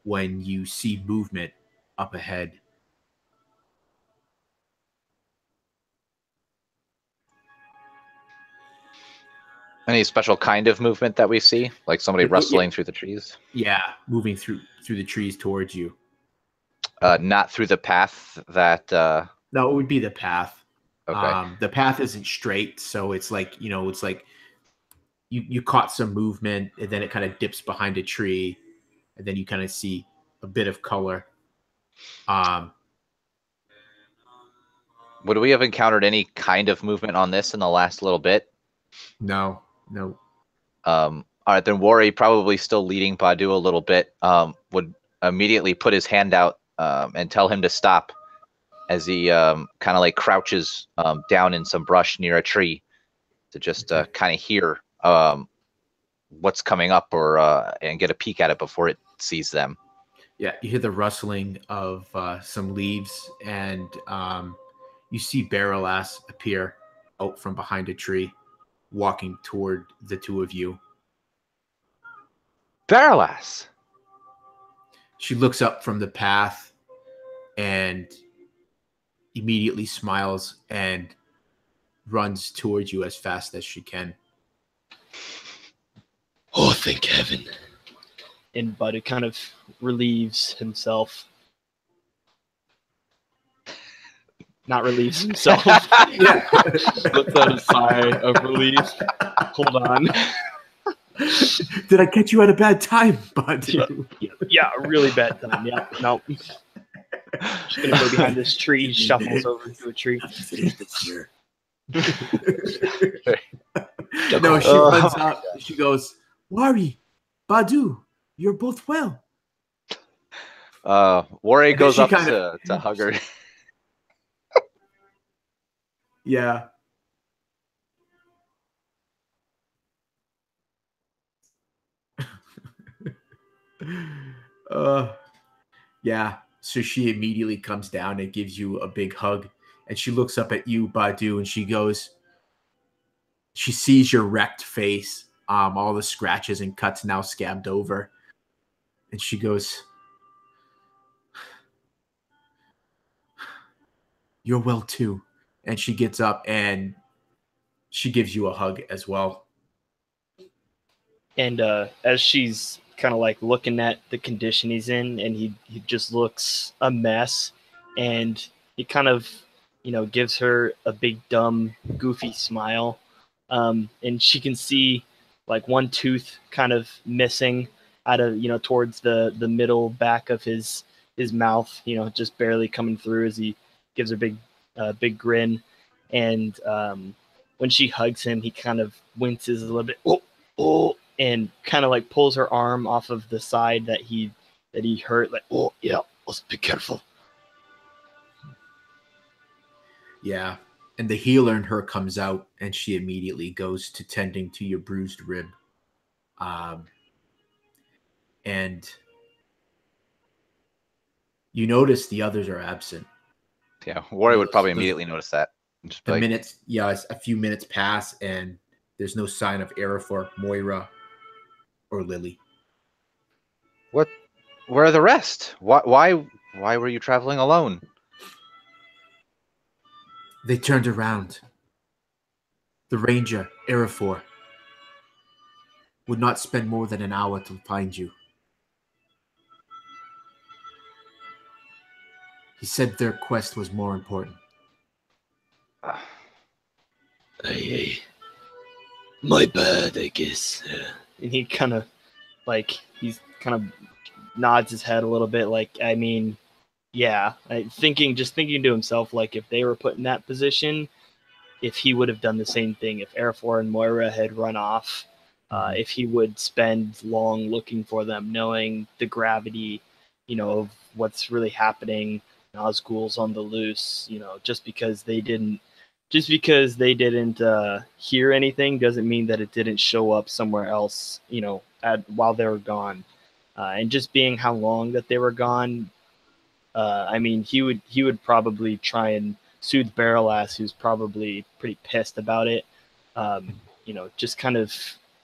when you see movement up ahead. Any special kind of movement that we see, like somebody rustling through the trees? Yeah, moving through the trees towards you. Not through the path that. No, it would be the path. Okay. The path isn't straight, so it's like it's like you caught some movement, and then it kind of dips behind a tree, and then you kind of see a bit of color. Would we have encountered any kind of movement on this in the last little bit? No. All right, then Worry, probably still leading Badu a little bit, would immediately put his hand out and tell him to stop as he kind of like crouches down in some brush near a tree to just kind of hear what's coming up or and get a peek at it before it sees them. Yeah, you hear the rustling of some leaves, and you see Berelas appear out from behind a tree, walking toward the two of you. Berelas! She looks up from the path and immediately smiles and runs towards you as fast as she can. Oh, thank heaven. And Bud kind of relieves himself. Not relieves himself. Yeah. Lets out a sigh of relief. Hold on. Did I catch you at a bad time, bud? Yeah, really bad time. Yeah, no. Just gonna go behind this tree, shuffles over to a tree. Finish this here. No, she runs up. She goes, Wari, Badu, you're both well. Wari And goes she up kinda- to hug her. Yeah. Yeah. So she immediately comes down and gives you a big hug. And she looks up at you, Badu, and she goes, she sees your wrecked face, all the scratches and cuts now scabbed over. And she goes, you're well too. And she gets up and she gives you a hug as well. And as she's kind of like looking at the condition he's in, and he just looks a mess, and he kind of, gives her a big dumb goofy smile, and she can see like one tooth kind of missing out of, towards the middle back of his mouth, just barely coming through as he gives her big grin. And when she hugs him, he kind of winces a little bit. Oh, and kind of like pulls her arm off of the side that he hurt. Like, Oh, yeah, let's be careful. Yeah. And the healer in her comes out and she immediately goes to tending to your bruised rib. And you notice the others are absent. Yeah, Wari would probably immediately notice that. And just be The like, minutes, a few minutes pass and there's no sign of Arafor, Moira, or Lily. what? Where are the rest? Why were you traveling alone? They turned around. The ranger, Arafor, would not spend more than an hour to find you. He said their quest was more important. Hey, my bad, I guess. and he kind of he's kind of nods his head a little bit. Like, I mean, yeah, thinking to himself, like if they were put in that position, if he would have done the same thing, if Arafor and Moira had run off, if he would spend long looking for them, knowing the gravity, of what's really happening, Nazgul's on the loose, just because they didn't hear anything doesn't mean that it didn't show up somewhere else, while they were gone. And just being how long that they were gone, I mean, he would probably try and soothe Berelas, who's probably pretty pissed about it. Just kind of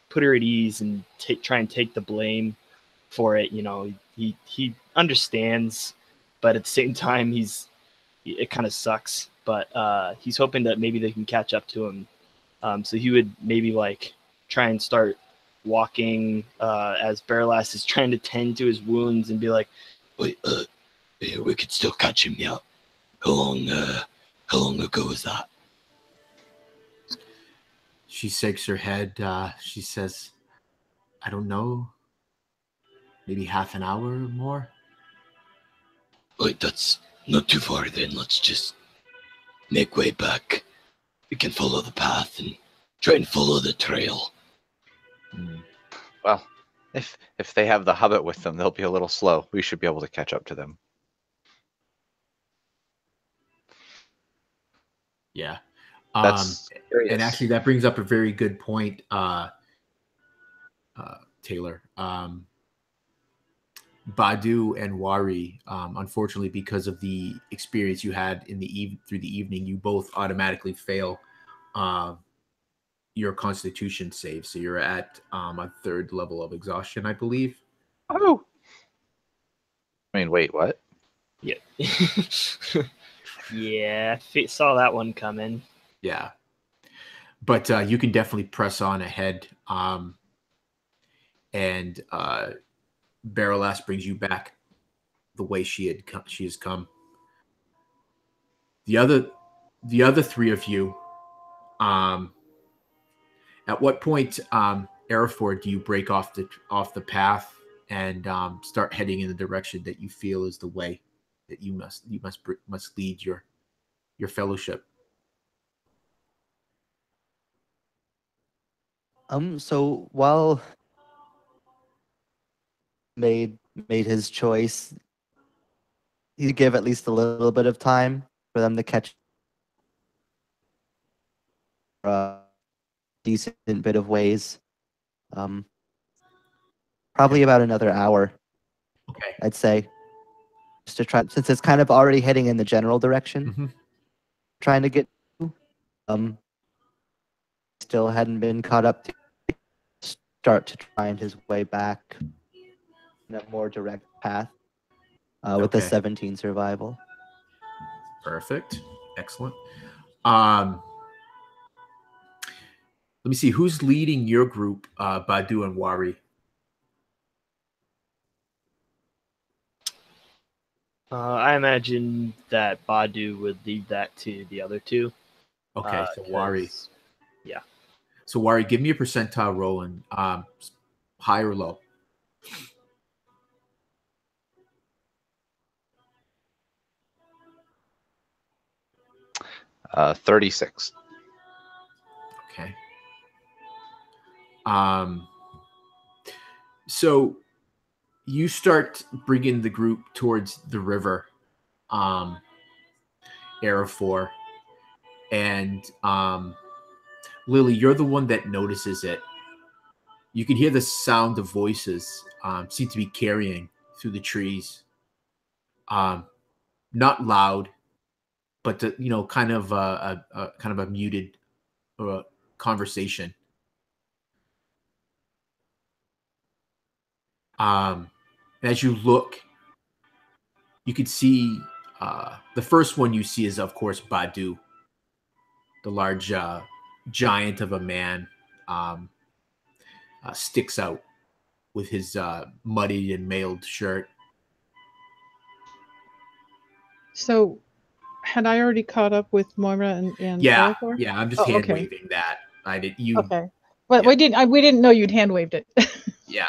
put her at ease and try and take the blame for it. He understands, but at the same time, it kind of sucks. But he's hoping that maybe they can catch up to him. So he would maybe like try and start walking as Berelas is trying to tend to his wounds and be like, Wait, we could still catch him, yeah. How long ago was that? She shakes her head. She says, I don't know. Maybe half an hour or more. Wait, that's not too far then. Let's just make way back. We can follow the path and try and follow the trail. Well, if they have the Hobbit with them, they'll be a little slow. We should be able to catch up to them. Yeah. That's curious. And actually, that brings up a very good point, Taylor. Badu and Wari, unfortunately, because of the experience you had in through the evening, you both automatically fail your Constitution save. So you're at a 3rd level of exhaustion, I believe. Oh. mean, wait, what? Yeah. Yeah, saw that one coming. Yeah. But you can definitely press on ahead. And Berelas brings you back the way she has come. The other three of you, at what point, Arafor, do you break off the path and start heading in the direction that you feel is the way that you must lead your fellowship? So while made his choice, he gave at least a little bit of time for them to catch a decent bit of ways. Probably about another hour, Okay. I'd say, just to try, since it's kind of already heading in the general direction, Mm-hmm. trying to get. Still hadn't been caught up to start to find his way back in a more direct path with the Okay. 17 survival. Perfect. Excellent. Let me see. Who's leading your group, Badu and Wari? I imagine that Badu would lead that to the other two. Okay, so Wari. Yeah. So Wari, give me a percentile roll and high or low. Uh, 36. Okay. So you start bringing the group towards the river, Arafor, and Lily, you're the one that notices it. You can hear the sound of voices seem to be carrying through the trees. Not loud, but kind of a muted conversation. As you look, you can see the first one you see is, of course, Badu, the large giant of a man, sticks out with his muddied and mailed shirt. So, had I already caught up with Moira and Yeah, Arafor? yeah. I'm just hand waving that. I did. You Okay, but yeah. we didn't know you'd hand waved it. Yeah.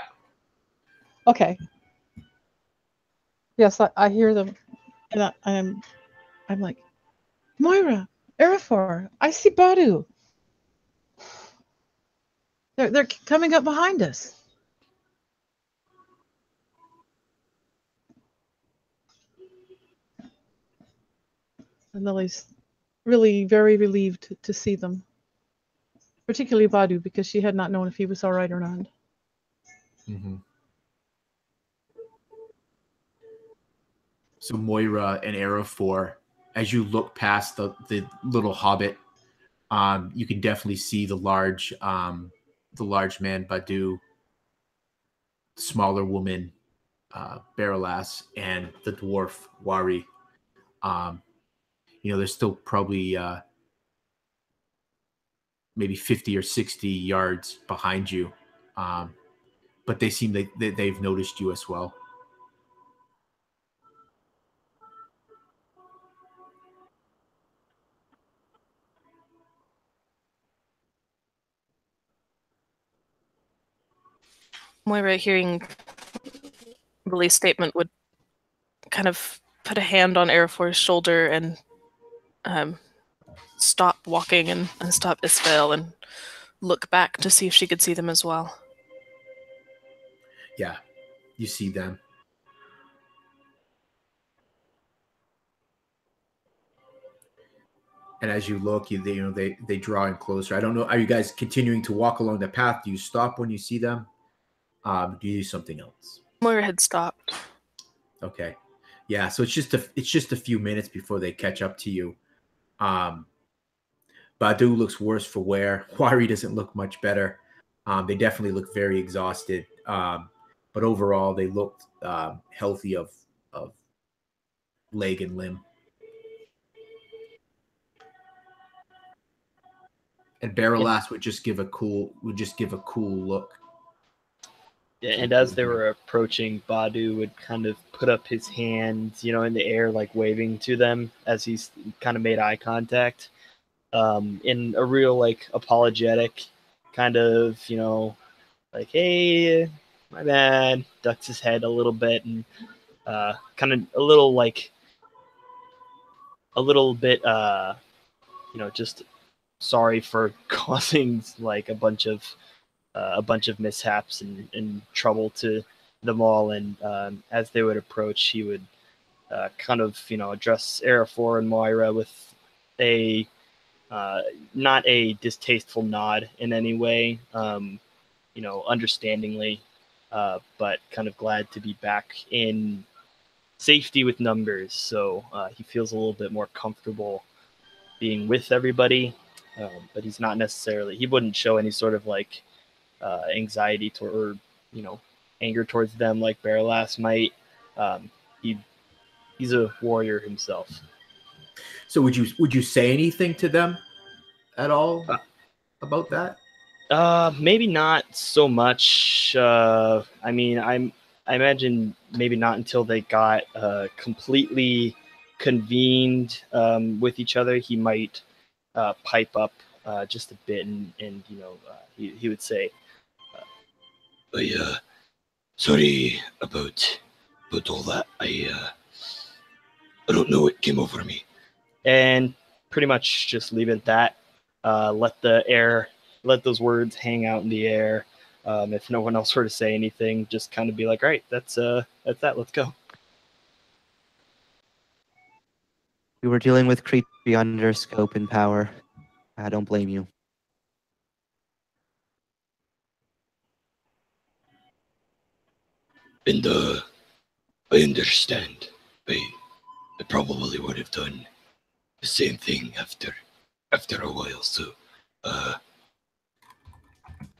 Okay. Yes, I hear them, and I'm like, Moira, Arafor, I see Badu. They're coming up behind us. And Lily's really very relieved to see them, particularly Badu, because she had not known if he was all right or not. Mm-hmm. So Moira and Arafor, as you look past the little hobbit, you can definitely see the large man Badu, smaller woman Berelas, and the dwarf Wari. There's still probably maybe 50 or 60 yards behind you, but they seem they've noticed you as well. Moira, hearing Lily's statement, would kind of put a hand on Arafor's shoulder and stop walking and stop Isfael and look back to see if she could see them as well. Yeah, you see them. And as you look, they draw in closer. I don't know. Are you guys continuing to walk along the path? Do you stop when you see them? Do you do something else? Moira had stopped. Okay, yeah. So it's just a few minutes before they catch up to you. Badu looks worse for wear. Wari doesn't look much better. They definitely look very exhausted. But overall, they looked healthy of leg and limb. And Berelas would just give a cool look. Yeah, and as they were approaching, Badu would kind of put up his hands, in the air, like waving to them as he's kind of made eye contact, in a real like apologetic kind of, like, hey, my bad. Ducks his head a little bit and kind of a little bit, just sorry for causing like a bunch of mishaps and trouble to them all. And as they would approach, he would kind of address Arafor and Moira with a not a distasteful nod in any way, understandingly, but kind of glad to be back in safety with numbers. So he feels a little bit more comfortable being with everybody, but he's not necessarily, he wouldn't show any sort of like anxiety or anger towards them like Berelas might. He's a warrior himself. So would you say anything to them at all about that? Maybe not so much. I imagine maybe not until they got completely convened with each other. He might pipe up just a bit, and he would say, sorry about all that. I don't know what came over me. And pretty much just leave it at that. Let those words hang out in the air. If no one else were to say anything, just kind of be like, all right, that's that. Let's go. We were dealing with creatures beyond your scope and power. I don't blame you. And I understand. I probably would have done the same thing after a while. So,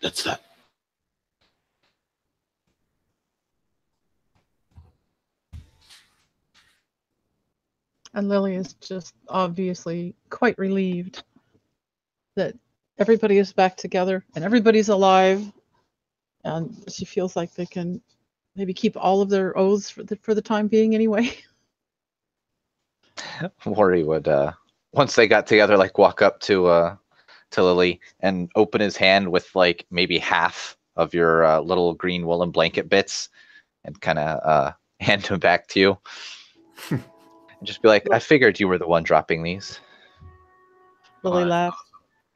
that's that. And Lily is just obviously quite relieved that everybody is back together and everybody's alive. And she feels like they can maybe keep all of their oaths for the time being anyway. Worry would, once they got together, like walk up to Lily and open his hand with like maybe half of your little green woolen blanket bits and kind of hand them back to you. And just be like, I figured you were the one dropping these. Lily laughed.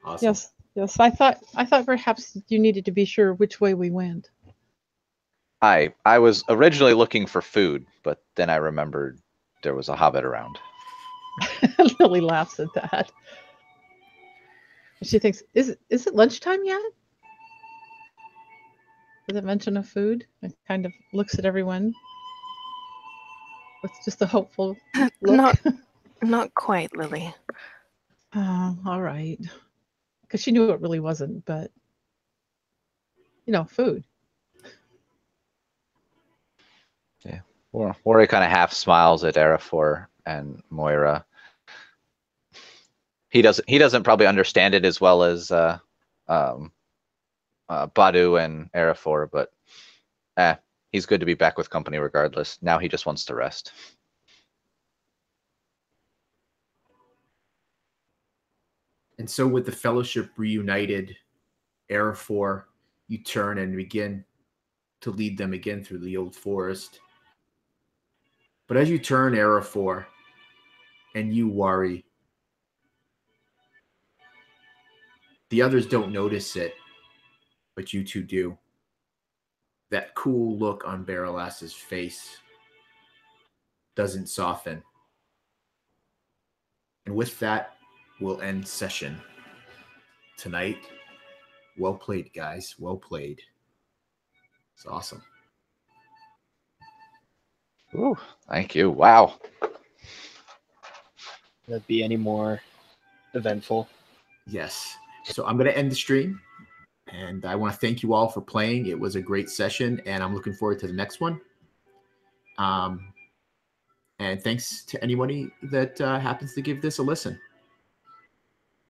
Awesome. Yes. I thought perhaps you needed to be sure which way we went. I was originally looking for food, but then I remembered there was a hobbit around. Lily laughs at that. She thinks, is it lunchtime yet? Does it mention of food? And kind of looks at everyone with just a hopeful look. Not quite, Lily. Oh, all right. Because she knew it really wasn't, but food. Yeah. Worry kind of half smiles at Arafor and Moira. He doesn't probably understand it as well as Badu and Arafor, but he's good to be back with company regardless. Now he just wants to rest. And so with the fellowship reunited, Arafor, you turn and begin to lead them again through the old forest. But as you turn, Arafor, and you worry, the others don't notice it, but you two do. That cool look on Berelas's face doesn't soften. And with that, we'll end session tonight. Well played, guys. Well played. It's awesome. Ooh, thank you. Wow. That'd be any more eventful. Yes. So I'm going to end the stream. And I want to thank you all for playing. It was a great session, and I'm looking forward to the next one. And thanks to anybody that happens to give this a listen.